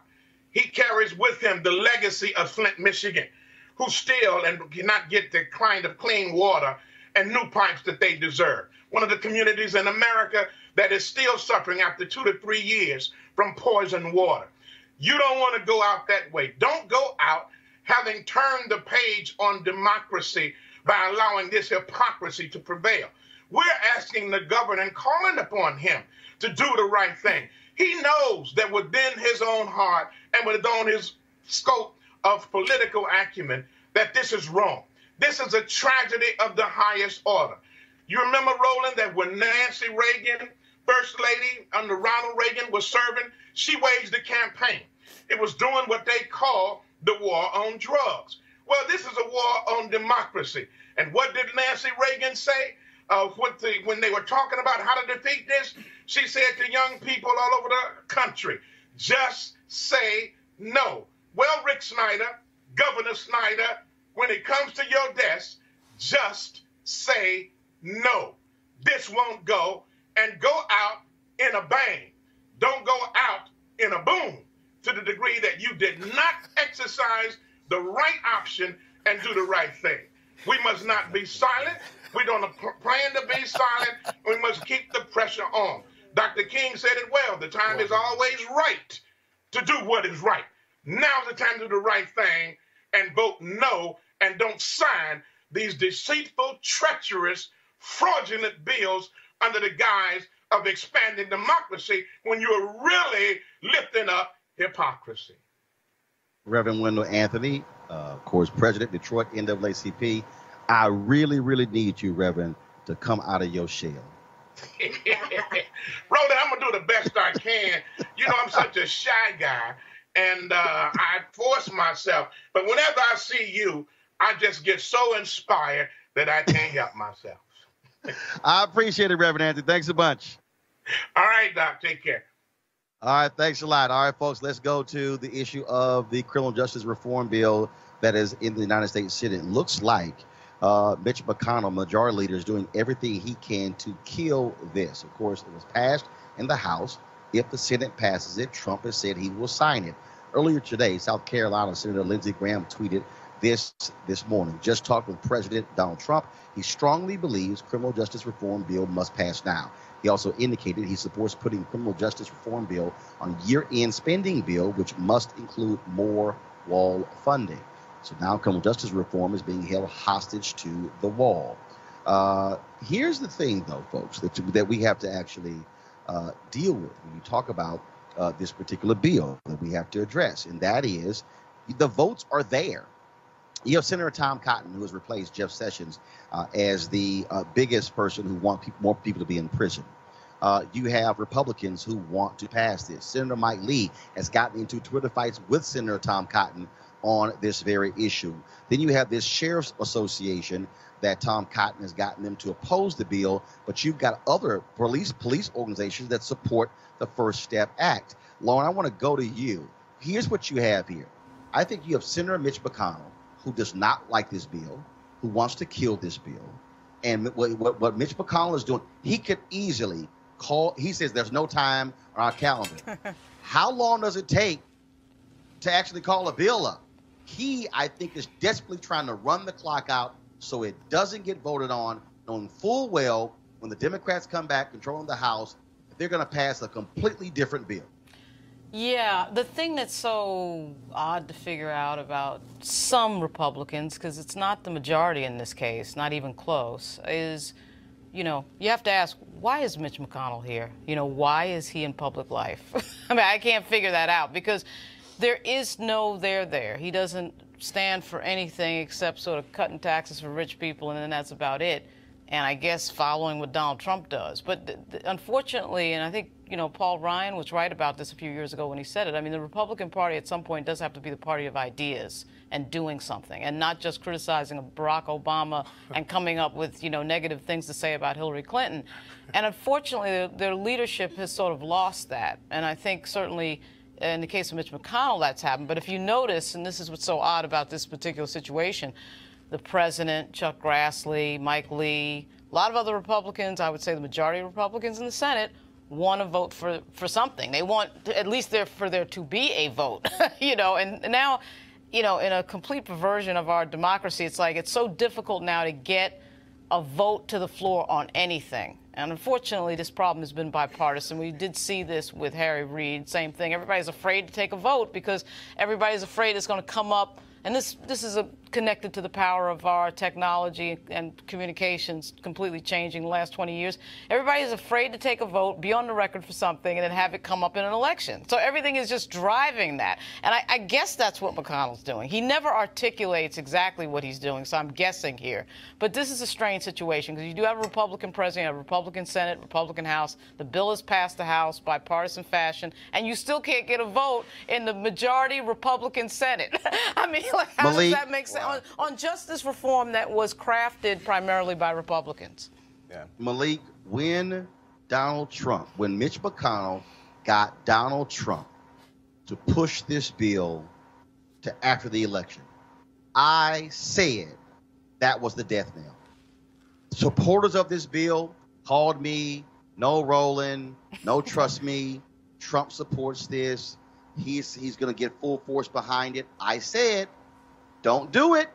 He carries with him the legacy of Flint, Michigan, who still and cannot get the kind of clean water and new pipes that they deserve. One of the communities in America that is still suffering after 2 to 3 years from poisoned water. You don't want to go out that way. Don't go out having turned the page on democracy by allowing this hypocrisy to prevail. We're asking the governor and calling upon him to do the right thing. He knows that within his own heart and within his scope of political acumen that this is wrong. This is a tragedy of the highest order. You remember, Roland, that when Nancy Reagan, First Lady under Ronald Reagan, was serving, she waged a campaign. It was doing what they call the war on drugs. Well, this is a war on democracy. And what did Nancy Reagan say when they were talking about how to defeat this? She said to young people all over the country, just say no. Well, Rick Snyder, Governor Snyder, when it comes to your desk, just say no. This won't go, and go out in a bang. Don't go out in a boom, to the degree that you did not exercise the right option and do the right thing. We must not be silent. We don't plan to be silent. We must keep the pressure on. Dr. King said it well. The time is always right to do what is right. Now's the time to do the right thing and vote no, and don't sign these deceitful, treacherous, fraudulent bills under the guise of expanding democracy when you're really lifting up hypocrisy. Reverend Wendell Anthony, of course, President, Detroit NAACP. I really, really need you, Reverend, to come out of your shell. Roland, I'm going to do the best I can. You know, I'm such a shy guy, and I force myself. But whenever I see you, I just get so inspired that I can't help myself. I appreciate it, Reverend Anthony. Thanks a bunch. All right, Doc. Take care. All right, thanks a lot. All right, folks, let's go to the issue of the criminal justice reform bill that is in the United States Senate. It looks like Mitch McConnell, majority leader, is doing everything he can to kill this. Of course, it was passed in the House. If the Senate passes it, Trump has said he will sign it. Earlier today, South Carolina Senator Lindsey Graham tweeted this morning. Just talked with President Donald Trump. He strongly believes criminal justice reform bill must pass now. He also indicated he supports putting criminal justice reform bill on year-end spending bill, which must include more wall funding. So now criminal justice reform is being held hostage to the wall. Here's the thing, though, folks, that we have to actually deal with when you talk about this particular bill that we have to address, and that is the votes are there. You have Senator Tom Cotton, who has replaced Jeff Sessions as the biggest person who wants more people to be in prison. You have Republicans who want to pass this. Senator Mike Lee has gotten into Twitter fights with Senator Tom Cotton on this very issue. Then you have this Sheriff's Association that Tom Cotton has gotten them to oppose the bill, but you've got other police organizations that support the First Step Act. Lauren, I want to go to you. Here's what you have here. I think you have Senator Mitch McConnell, who does not like this bill, who wants to kill this bill. And what Mitch McConnell is doing, he could easily call, he says there's no time on our calendar. How long does it take to actually call a bill up? He, I think, is desperately trying to run the clock out so it doesn't get voted on, knowing full well when the Democrats come back controlling the House, they're going to pass a completely different bill. Yeah, the thing that's so odd to figure out about some Republicans, because it's not the majority in this case, not even close, is, you have to ask, why is Mitch McConnell here? Why is he in public life? I mean, I can't figure that out because there is no there. He doesn't stand for anything except sort of cutting taxes for rich people, and then that's about it. And I guess following what Donald Trump does. But unfortunately, and I think, Paul Ryan was right about this a few years ago when he said it. I mean, the Republican Party at some point does have to be the party of ideas and doing something and not just criticizing Barack Obama and coming up with, negative things to say about Hillary Clinton. And unfortunately, their leadership has sort of lost that. And I think certainly in the case of Mitch McConnell, that's happened. But if you notice, and this is what's so odd about this particular situation, the president, Chuck Grassley, Mike Lee, a lot of other Republicans, I would say the majority of Republicans in the Senate, want to vote for something. They want at least for there to be a vote, and now, in a complete perversion of our democracy, it's like it's so difficult now to get a vote to the floor on anything. And unfortunately, this problem has been bipartisan. We did see this with Harry Reid, same thing. Everybody's afraid to take a vote because everybody's afraid it's going to come up. And this is connected to the power of our technology and communications completely changing in the last 20 years. Everybody is afraid to take a vote, be on the record for something, and then have it come up in an election. So everything is just driving that. And I guess that's what McConnell's doing. He never articulates exactly what he's doing, so I'm guessing here. But this is a strange situation because you do have a Republican president, a Republican Senate, Republican House. The bill has passed the House bipartisan fashion, and you still can't get a vote in the majority Republican Senate. I mean, how does that make sense? Wow. On justice reform that was crafted primarily by Republicans. Yeah. Malik, when Mitch McConnell got Donald Trump to push this bill to after the election, I said that was the death knell. Supporters of this bill called me, no Roland, no trust me, Trump supports this, he's going to get full force behind it. I said, don't do it.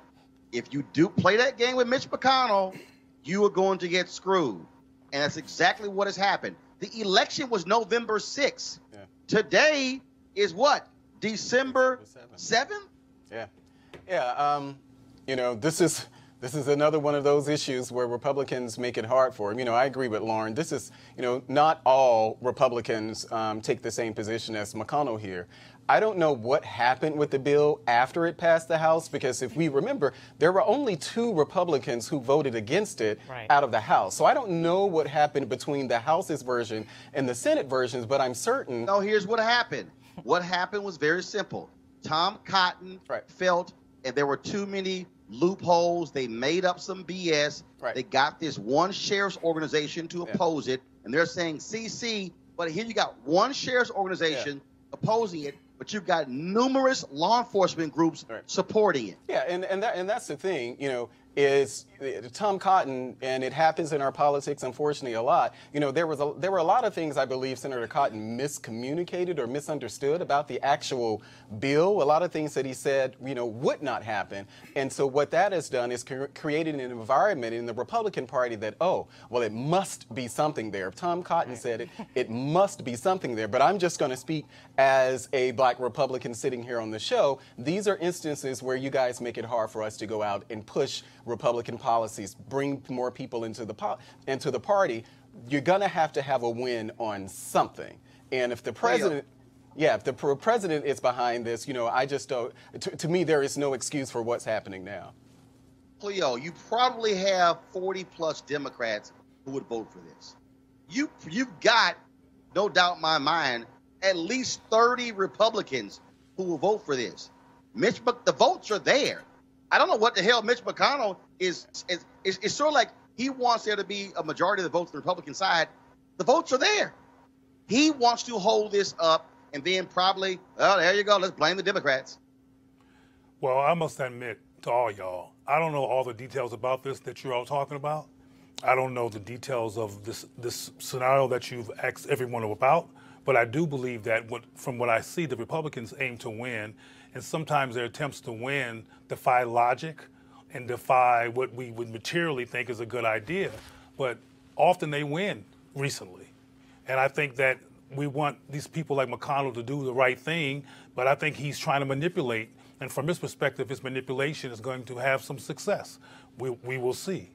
If you do play that game with Mitch McConnell, you are going to get screwed. And that's exactly what has happened. The election was November 6th. Yeah. Today is what? December 7th? Yeah. Yeah. This is another one of those issues where Republicans make it hard for them. I agree with Lauren. This is, not all Republicans take the same position as McConnell here. I don't know what happened with the bill after it passed the House, because if we remember, there were only 2 Republicans who voted against it out of the House. So I don't know what happened between the House's version and the Senate versions, but I'm certain. No, here's what happened. What happened was very simple. Tom Cotton felt and there were too many loopholes. They made up some BS. They got this one sheriff's organization to oppose it, and they're saying CC, but here you got one sheriff's organization opposing it, but you've got numerous law enforcement groups supporting it. Yeah, and that's the thing, is Tom Cotton, and it happens in our politics, unfortunately, a lot. There were a lot of things I believe Senator Cotton miscommunicated or misunderstood about the actual bill. A lot of things that he said, would not happen. And so what that has done is created an environment in the Republican Party that, it must be something there. If Tom Cotton said it, it must be something there. But I'm just going to speak as a black Republican sitting here on the show. These are instances where you guys make it hard for us to go out and push Republican policies, bring more people into the party, you're going to have a win on something. And if the president, if the president is behind this, I just don't, to me, there is no excuse for what's happening now. Cleo, you probably have 40 plus Democrats who would vote for this. You've got, no doubt in my mind, at least 30 Republicans who will vote for this. The votes are there. I don't know what the hell Mitch McConnell is sort of like he wants there to be a majority of the votes on the Republican side. The votes are there. He wants to hold this up and then probably, there you go, let's blame the Democrats. Well, I must admit to all y'all, I don't know all the details about this that you're all talking about. I don't know the details of this scenario that you've asked everyone about, but I do believe that from what I see, the Republicans aim to win, and sometimes their attempts to win defy logic and defy what we would materially think is a good idea, but often they win recently. And I think that we want these people like McConnell to do the right thing, but I think he's trying to manipulate. And from his perspective, his manipulation is going to have some success. We will see.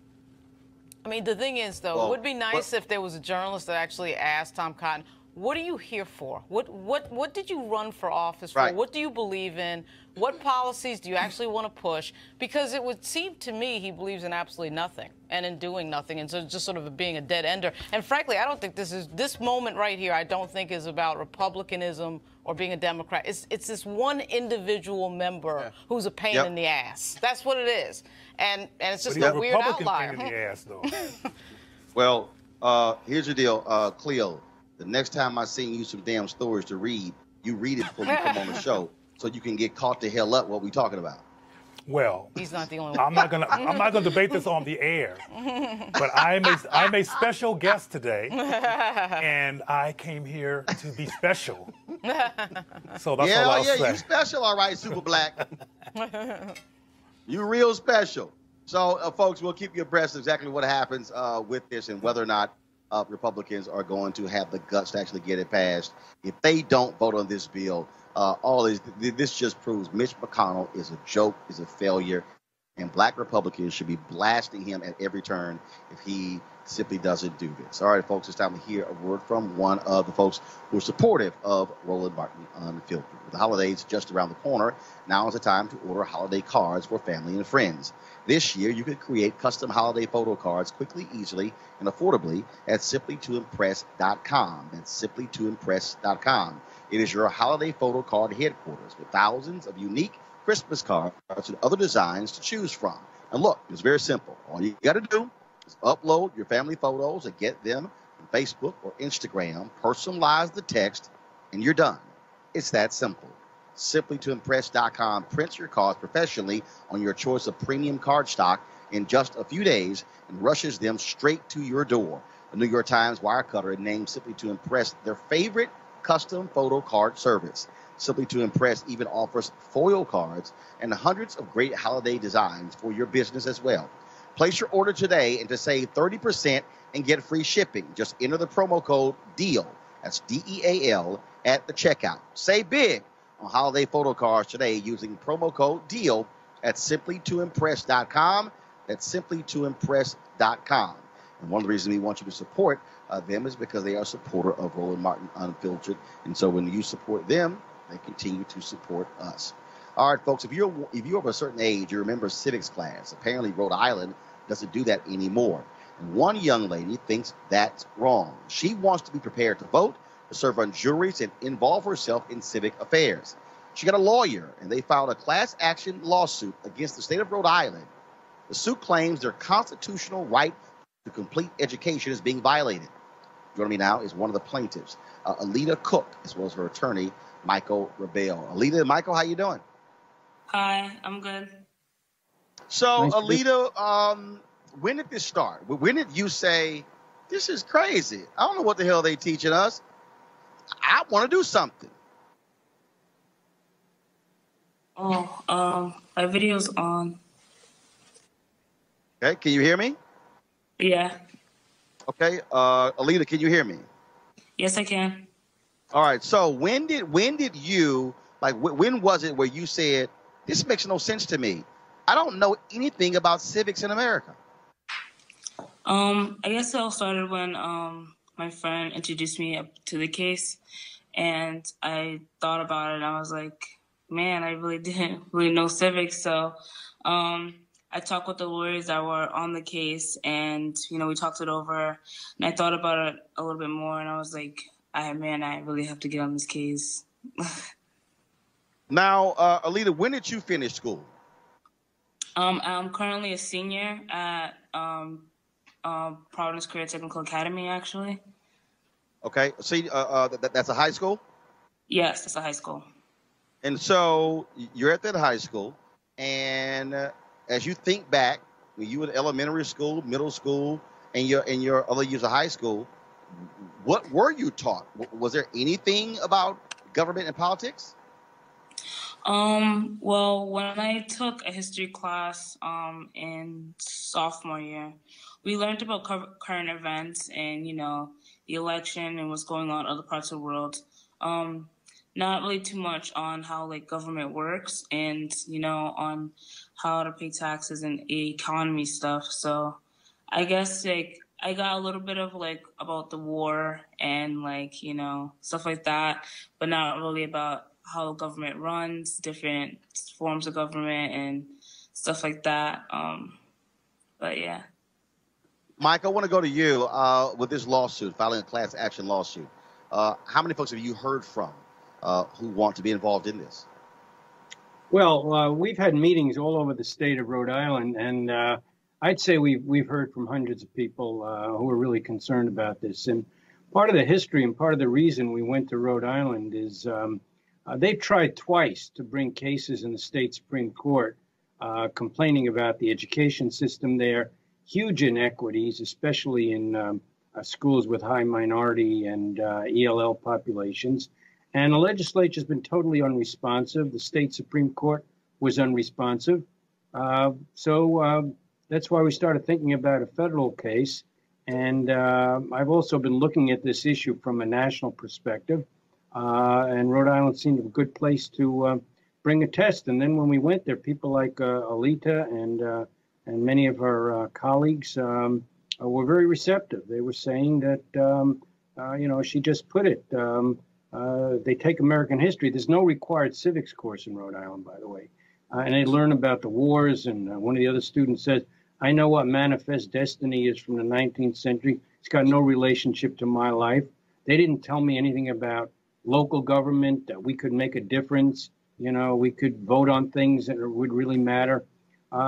I mean, the thing is, though, it would be nice if there was a journalist that actually asked Tom Cotton, what are you here for? What did you run for office for? Right. What do you believe in? What policies do you actually want to push? Because it would seem to me he believes in absolutely nothing and in doing nothing, and so just sort of being a dead ender. And frankly, I don't think this moment right here, I don't think is about Republicanism or being a Democrat. It's this one individual member who's a pain in the ass. That's what it is. And it's just a weird outlier. Pain in the ass, though. Well, here's the deal, Cleo. The next time I send you some damn stories to read, you read it before you come on the show, so you can get caught the hell up what we talking about. Well, he's not the only one. I'm not gonna debate this on the air, but I'm a special guest today, and I came here to be special. So that's all I'll say. You special, all right, Super Black. You real special. So, folks, we'll keep you abreast of exactly what happens with this and whether or not Republicans are going to have the guts to actually get it passed. If they don't vote on this bill, this just proves Mitch McConnell is a joke, is a failure, and black Republicans should be blasting him at every turn if he simply doesn't do this. All right, folks, it's time to hear a word from one of the folks who are supportive of Roland Martin Unfiltered. With the holidays just around the corner, now is the time to order holiday cards for family and friends. This year, you can create custom holiday photo cards quickly, easily, and affordably at simplytoimpress.com. That's simplytoimpress.com. It is your holiday photo card headquarters with thousands of unique Christmas cards and other designs to choose from. And look, it's very simple. All you got to do is upload your family photos and get them on Facebook or Instagram, personalize the text, and you're done. It's that simple. Simplytoimpress.com prints your cards professionally on your choice of premium cardstock in just a few days and rushes them straight to your door. The New York Times Wirecutter named Simply to Impress their favorite custom photo card service. Simply to Impress even offers foil cards and hundreds of great holiday designs for your business as well. Place your order today and to save 30% and get free shipping. Just enter the promo code DEAL, that's DEAL, at the checkout. Save big on holiday photo cards today using promo code DEAL at simplytoimpress.com. That's simplytoimpress.com. And one of the reasons we want you to support them is because they are a supporter of Roland Martin Unfiltered. And so when you support them, they continue to support us. All right, folks, if you're of a certain age, you remember civics class. Apparently, Rhode Island doesn't do that anymore. And one young lady thinks that's wrong. She wants to be prepared to vote, to serve on juries, and involve herself in civic affairs. She got a lawyer, and they filed a class action lawsuit against the state of Rhode Island. The suit claims their constitutional right to complete education is being violated. Joining me now is one of the plaintiffs, Alita Cook, as well as her attorney, Michael Rebell. Alita and Michael, how you doing? Hi, I'm good. So, nice Alita, when did this start? When did you say, this is crazy? I don't know what the hell they teaching us. I want to do something. Oh, my video's on. Okay, can you hear me? Yeah. Okay, Alita, can you hear me? Yes, I can. All right, so when did you, when was it where you said, this makes no sense to me? I don't know anything about civics in America. I guess it all started when my friend introduced me up to the case, and I thought about it. And I was like, man, I really didn't really know civics. So I talked with the lawyers that were on the case, and we talked it over. And I thought about it a little bit more, and I was like, I really have to get on this case. Now, Alita, when did you finish school? I'm currently a senior at Providence Career Technical Academy, actually. Okay, so that's a high school? Yes, that's a high school. And so you're at that high school, and as you think back, when you were in elementary school, middle school, and your other years of high school, what were you taught? Was there anything about government and politics? Well, when I took a history class in sophomore year, we learned about current events and, the election and what's going on in other parts of the world. Not really too much on how government works and, on how to pay taxes and economy stuff. So I guess I got a little bit of about the war and stuff like that, but not really about how government runs, different forms of government and stuff like that. But yeah. Mike, I want to go to you with this lawsuit, filing a class action lawsuit. How many folks have you heard from who want to be involved in this? Well, we've had meetings all over the state of Rhode Island, and I'd say we've heard from hundreds of people who are really concerned about this. And part of the history and part of the reason we went to Rhode Island is they've tried twice to bring cases in the state Supreme Court complaining about the education system there, huge inequities, especially in schools with high minority and ELL populations. And the legislature's been totally unresponsive. The state Supreme Court was unresponsive. So that's why we started thinking about a federal case. And I've also been looking at this issue from a national perspective. And Rhode Island seemed a good place to bring a test. And then when we went there, people like Alita and many of her colleagues were very receptive. They were saying that, she just put it, they take American history. There's no required civics course in Rhode Island, by the way. And they learn about the wars. And one of the other students says, I know what manifest destiny is from the 19th century. It's got no relationship to my life. They didn't tell me anything about local government, that we could make a difference. We could vote on things that would really matter.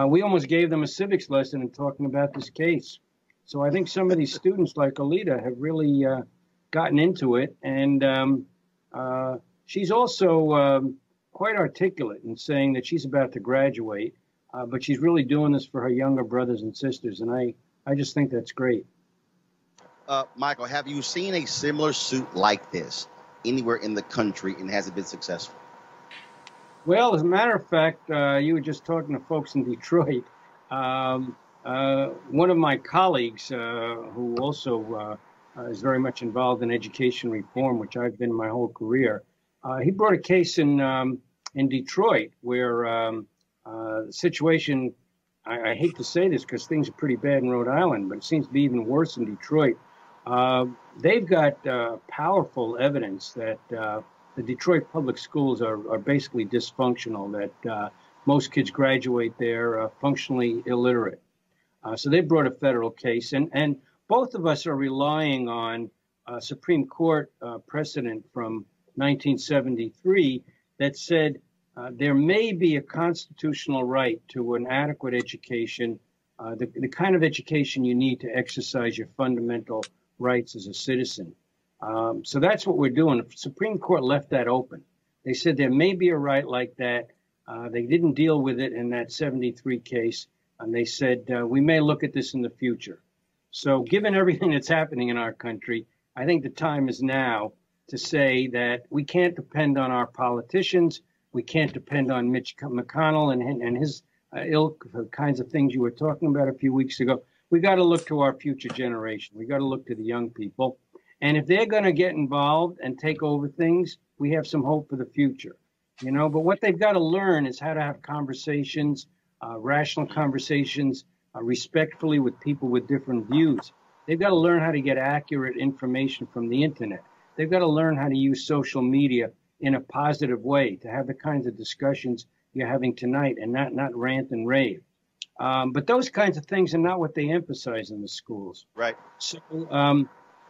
We almost gave them a civics lesson in talking about this case. So I think some of these students like Alita have really gotten into it. And she's also quite articulate in saying that she's about to graduate, but she's really doing this for her younger brothers and sisters. And I just think that's great. Michael, have you seen a similar suit like this anywhere in the country, and has it been successful? Well, as a matter of fact, you were just talking to folks in Detroit. One of my colleagues, who also is very much involved in education reform, which I've been my whole career, he brought a case in Detroit where the situation, I hate to say this because things are pretty bad in Rhode Island, but it seems to be even worse in Detroit. They've got powerful evidence that the Detroit public schools are basically dysfunctional, that most kids graduate there functionally illiterate. So they brought a federal case, and both of us are relying on Supreme Court precedent from 1973 that said there may be a constitutional right to an adequate education, the kind of education you need to exercise your fundamental rights as a citizen. So that's what we're doing. The Supreme Court left that open. They said there may be a right like that. They didn't deal with it in that 73 case. And they said, we may look at this in the future. So given everything that's happening in our country, I think the time is now to say that we can't depend on our politicians. We can't depend on Mitch McConnell and his ilk, the kinds of things you were talking about a few weeks ago. We got to look to our future generation. We got to look to the young people. And if they're going to get involved and take over things, we have some hope for the future. But what they've got to learn is how to have conversations rational conversations respectfully with people with different views. They've got to learn how to get accurate information from the internet. They've got to learn how to use social media in a positive way to have the kinds of discussions you're having tonight and not rant and rave. But those kinds of things are not what they emphasize in the schools. Right. So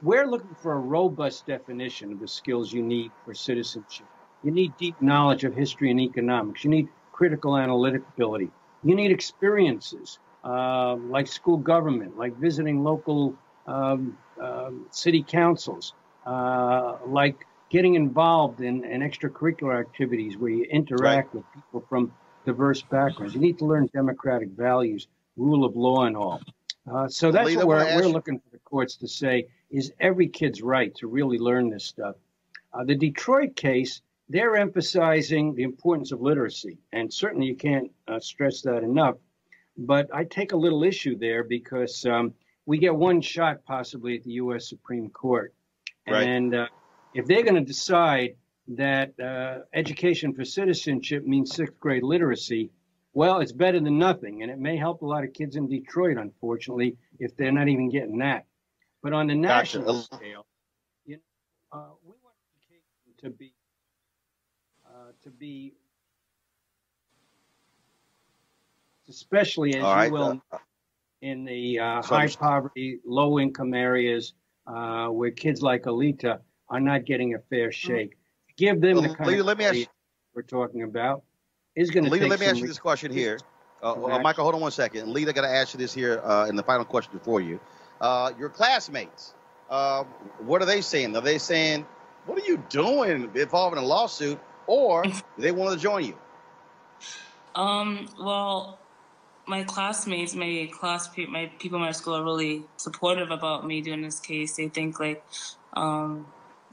we're looking for a robust definition of the skills you need for citizenship. You need deep knowledge of history and economics. You need critical analytic ability. You need experiences like school government, like visiting local city councils, like getting involved in extracurricular activities where you interact with people from diverse backgrounds. You need to learn democratic values, rule of law, and all. So that's what we're looking for the courts to say is every kid's right to really learn this stuff. The Detroit case, they're emphasizing the importance of literacy, and certainly you can't stress that enough. But I take a little issue there because we get one shot possibly at the U.S. Supreme Court. Right. And if they're going to decide that education for citizenship means sixth grade literacy, well, it's better than nothing. And it may help a lot of kids in Detroit, unfortunately, if they're not even getting that. But on the national scale, you know, we want education to be especially as you will in the high poverty, low income areas where kids like Alita are not getting a fair shake. Give them the kind of we're talking about is going to take let me ask you this question here. Michael, hold on one second. Lita, got to ask you this here in the final question for you. Your classmates, what are they saying? Are they saying, what are you doing involved in a lawsuit, or do they want to join you? Well, my classmates, my people in my school are really supportive about me doing this case. They think like,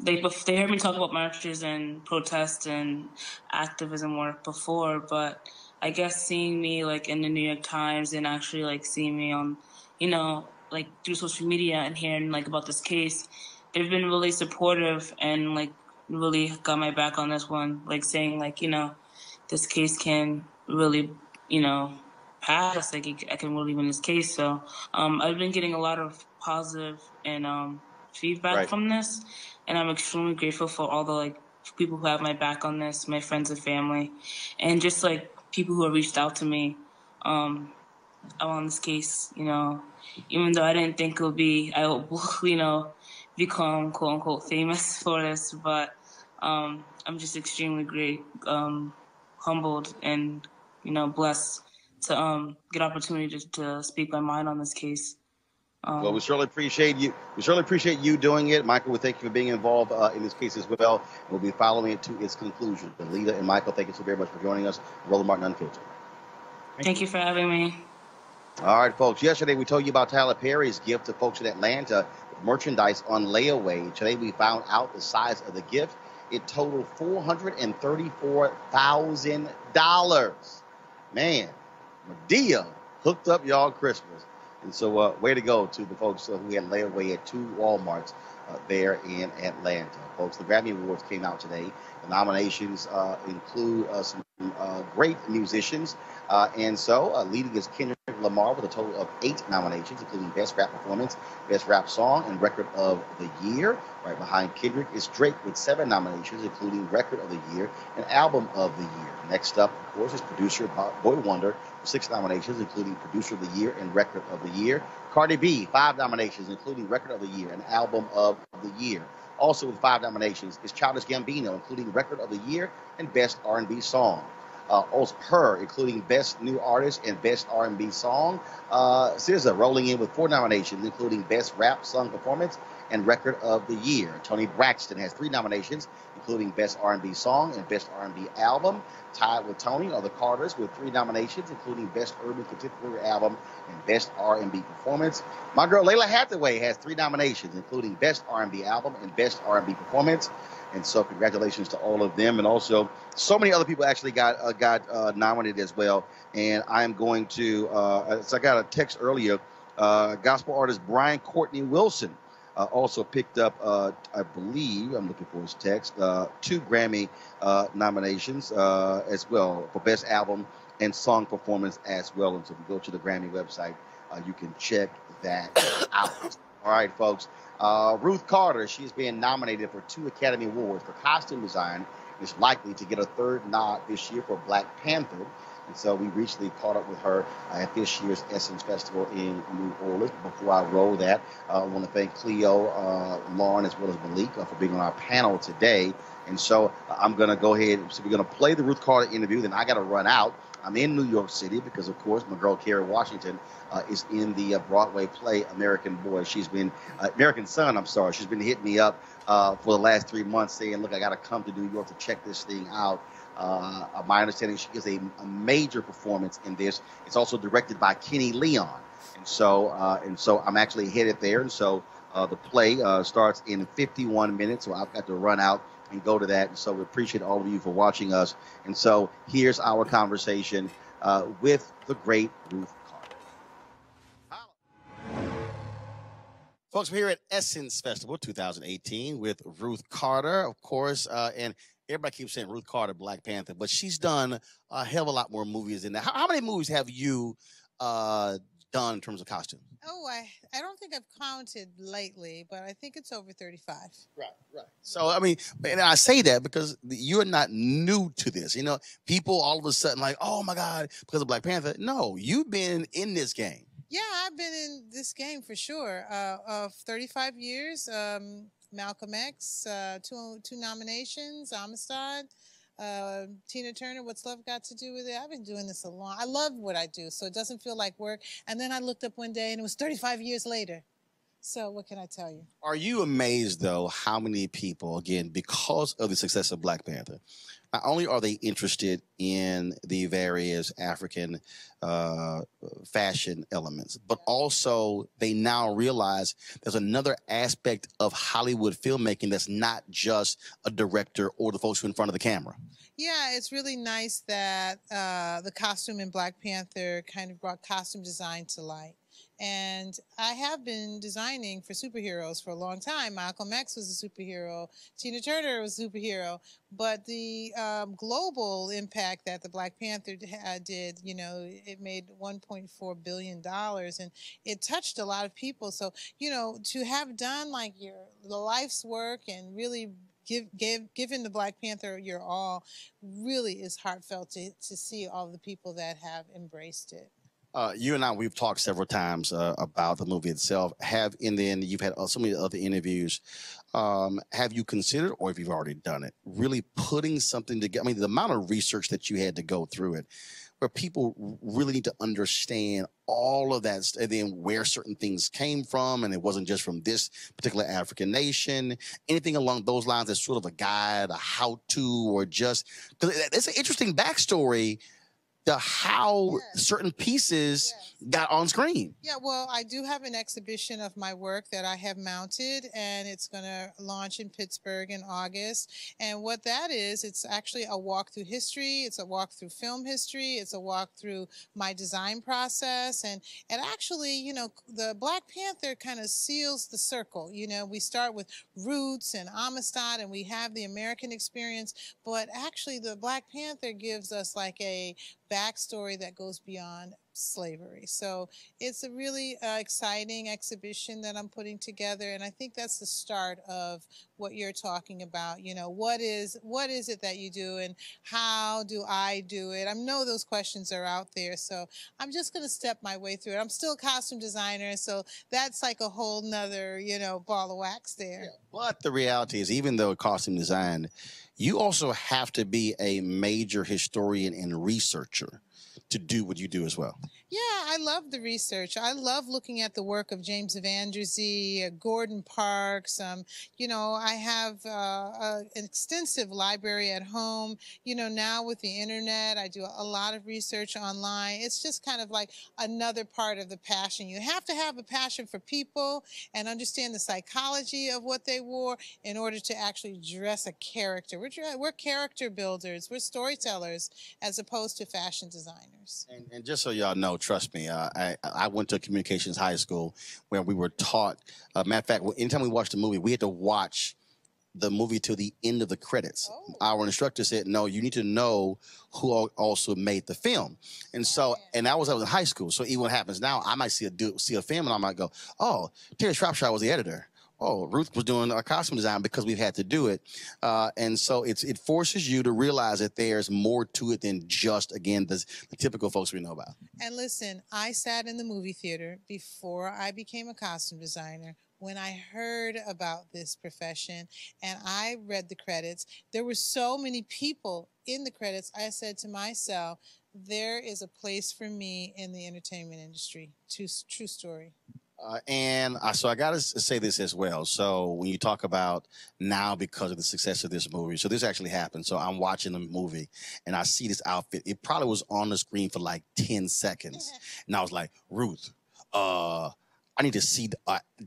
they heard me talk about marches and protests and activism work before, but I guess seeing me like in the New York Times and actually like seeing me on, you know, like through social media and hearing like about this case, they've been really supportive and like really got my back on this one, like saying like, you know, this case can really, you know, pass, like I can really win this case. So I've been getting a lot of positive and feedback from this, and I'm extremely grateful for all the like people who have my back on this, my friends and family, and just like people who have reached out to me on this case. You know, even though I didn't think it would be, I will, you know, become quote unquote famous for this, but I'm just extremely humbled and, you know, blessed to get opportunity to speak my mind on this case. Well, we certainly appreciate you. We certainly appreciate you doing it. Michael, we thank you for being involved in this case as well. We'll be following it to its conclusion. But Lita and Michael, thank you so very much for joining us. Roland Martin Unfiltered. Thank you for having me. All right, folks. Yesterday, we told you about Tyler Perry's gift to folks in Atlanta with merchandise on layaway. Today, we found out the size of the gift. It totaled $434,000. Man, Madea hooked up y'all Christmas. And so way to go to the folks who had layaway at 2 Walmarts there in Atlanta. Folks, the Grammy Awards came out today. The nominations include some great musicians. And so leading is Kendrick Lamar with a total of 8 nominations, including Best Rap Performance, Best Rap Song, and Record of the Year. Right behind Kendrick is Drake with 7 nominations, including Record of the Year and Album of the Year. Next up, of course, is producer Boy Wonder with 6 nominations, including Producer of the Year and Record of the Year. Cardi B, 5 nominations, including Record of the Year and Album of the Year. Also with 5 nominations is Childish Gambino, including Record of the Year and Best R&B Song. Also Her, including Best New Artist and Best R&B Song. SZA rolling in with 4 nominations, including Best Rap Song Performance and Record of the Year. Toni Braxton has 3 nominations, including Best R&B Song and Best R&B Album. Tied with Toni are the Carters with 3 nominations, including Best Urban Contemporary Album and Best R&B Performance. My girl Layla Hathaway has 3 nominations, including Best R&B Album and Best R&B Performance. And so congratulations to all of them. And also so many other people actually got nominated as well. And I'm going to, so I got a text earlier, gospel artist Brian Courtney Wilson also picked up, I believe, I'm looking for his text, 2 Grammy nominations as well for Best Album and song performance as well. And so if you go to the Grammy website, you can check that out. All right, folks. Ruth Carter, she's being nominated for 2 Academy Awards for costume design, and is likely to get a 3rd nod this year for Black Panther. And so we recently caught up with her at this year's Essence Festival in New Orleans. Before I roll that, I want to thank Cleo, Lauren, as well as Malik for being on our panel today. And so I'm going to go ahead. So we're going to play the Ruth Carter interview. Then I got to run out. I'm in New York City because, of course, my girl Kerry Washington is in the Broadway play American Boy. She's been American Son. I'm sorry. She's been hitting me up for the last 3 months, saying, "Look, I got to come to New York to check this thing out." My understanding, she gives a major performance in this. It's also directed by Kenny Leon, and so I'm actually headed there. And so the play starts in 51 minutes, so I've got to run out and go to that. And so we appreciate all of you for watching us. And so here's our conversation with the great Ruth Carter. Folks, we're here at Essence Festival 2018 with Ruth Carter, of course, and everybody keeps saying Ruth Carter, Black Panther, but she's done a hell of a lot more movies than that. How many movies have you done in terms of costume? Oh, I don't think I've counted lately, but I think it's over 35. Right. So, I mean, and I say that because you're not new to this. You know, people all of a sudden like, oh, my God, because of Black Panther. No, you've been in this game. Yeah, I've been in this game for sure. Of 35 years, Malcolm X, two nominations, Amistad, Tina Turner, What's Love Got to Do with It? I've been doing this a long. I love what I do, so it doesn't feel like work. And then I looked up one day, and it was 35 years later. So what can I tell you? Are you amazed, though, how many people, again, because of the success of Black Panther, not only are they interested in the various African fashion elements, but also they now realize there's another aspect of Hollywood filmmaking that's not just a director or the folks who are in front of the camera? Yeah, it's really nice that the costume in Black Panther kind of brought costume design to light. And I have been designing for superheroes for a long time. Malcolm X was a superhero. Tina Turner was a superhero. But the global impact that the Black Panther did, you know, it made $1.4 billion. And it touched a lot of people. So, you know, to have done like the life's work and really given the Black Panther your all really is heartfelt to see all the people that have embraced it. You and I, we've talked several times about the movie itself. And then you've had so many other interviews. Have you considered, or if you've already done it, really putting something together? I mean, the amount of research that you had to go through it, where people really need to understand all of that, and then where certain things came from, and it wasn't just from this particular African nation. Anything along those lines that's sort of a guide, a how-to, or just because it's an interesting backstory to how certain pieces got on screen. Yeah, well, I do have an exhibition of my work that I have mounted, and it's going to launch in Pittsburgh in August. And what that is, it's actually a walk through history. It's a walk through film history. It's a walk through my design process. And actually, you know, the Black Panther kind of seals the circle. You know, we start with roots and Amistad, and we have the American experience. But actually, the Black Panther gives us like a backstory that goes beyond slavery. So it's a really exciting exhibition that I'm putting together, and I think that's the start of what you're talking about. You know, what is it that you do, and how do I do it? I know those questions are out there, so I'm just going to step my way through it. I'm still a costume designer, so that's like a whole nother, you know, ball of wax there. Yeah, but the reality is, even though costume design, you also have to be a major historian and researcher to do what you do as well. Yeah, I love the research. I love looking at the work of James Evangersy, Gordon Parks. You know, I have an extensive library at home. You know, now with the internet, I do a lot of research online. It's just kind of like another part of the passion. You have to have a passion for people and understand the psychology of what they wore in order to actually dress a character. We're character builders. We're storytellers as opposed to fashion designers. And just so y'all know, trust me, I went to communications high school where we were taught, matter of fact, anytime we watched a movie, we had to watch the movie to the end of the credits. Our instructor said, no, you need to know who also made the film. And so, and I was in high school. So even what happens now, I might see a film and I might go, oh, Terry Shropshire was the editor. Oh, Ruth was doing our costume design because we've had to do it. And so it forces you to realize that there's more to it than just, again, the typical folks we know about. And listen, I sat in the movie theater before I became a costume designer. When I heard about this profession and I read the credits, there were so many people in the credits. I said to myself, there is a place for me in the entertainment industry. True story. So I got to say this as well. So when you talk about now because of the success of this movie, so this actually happened. So I'm watching the movie and I see this outfit. It probably was on the screen for like 10 seconds. And I was like, Ruth, I need to see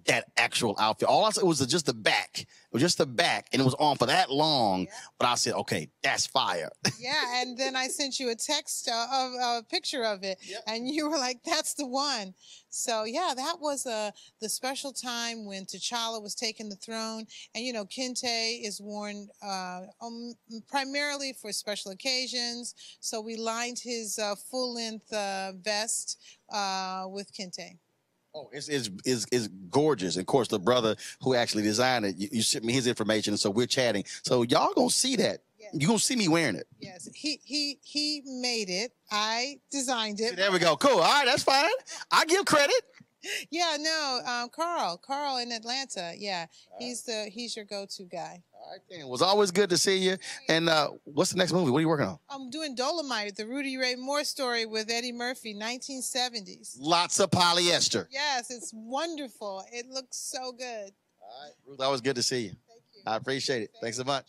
that actual outfit. All I said was just the back. It was just the back, and it was on for that long. Yeah. But I said, okay, that's fire. Yeah, and then I sent you a text of a picture of it, and you were like, that's the one. So, yeah, that was the special time when T'Challa was taking the throne. And, you know, Kente is worn primarily for special occasions. So we lined his full-length vest with Kente. Oh, it's gorgeous. And of course, the brother who actually designed it, you sent me his information, and so we're chatting. So y'all gonna see that. Yes. You're gonna see me wearing it. Yes, he made it. I designed it. See, there we go. Cool. All right, that's fine. I give credit. Yeah, no, Carl in Atlanta. Yeah, he's your go-to guy. All right, then. It was always good to see you. And what's the next movie? What are you working on? I'm doing Dolomite, the Rudy Ray Moore story with Eddie Murphy, 1970s. Lots of polyester. Yes, it's wonderful. It looks so good. All right, Ruth, always good to see you. Thank you. I appreciate it. Thanks so much.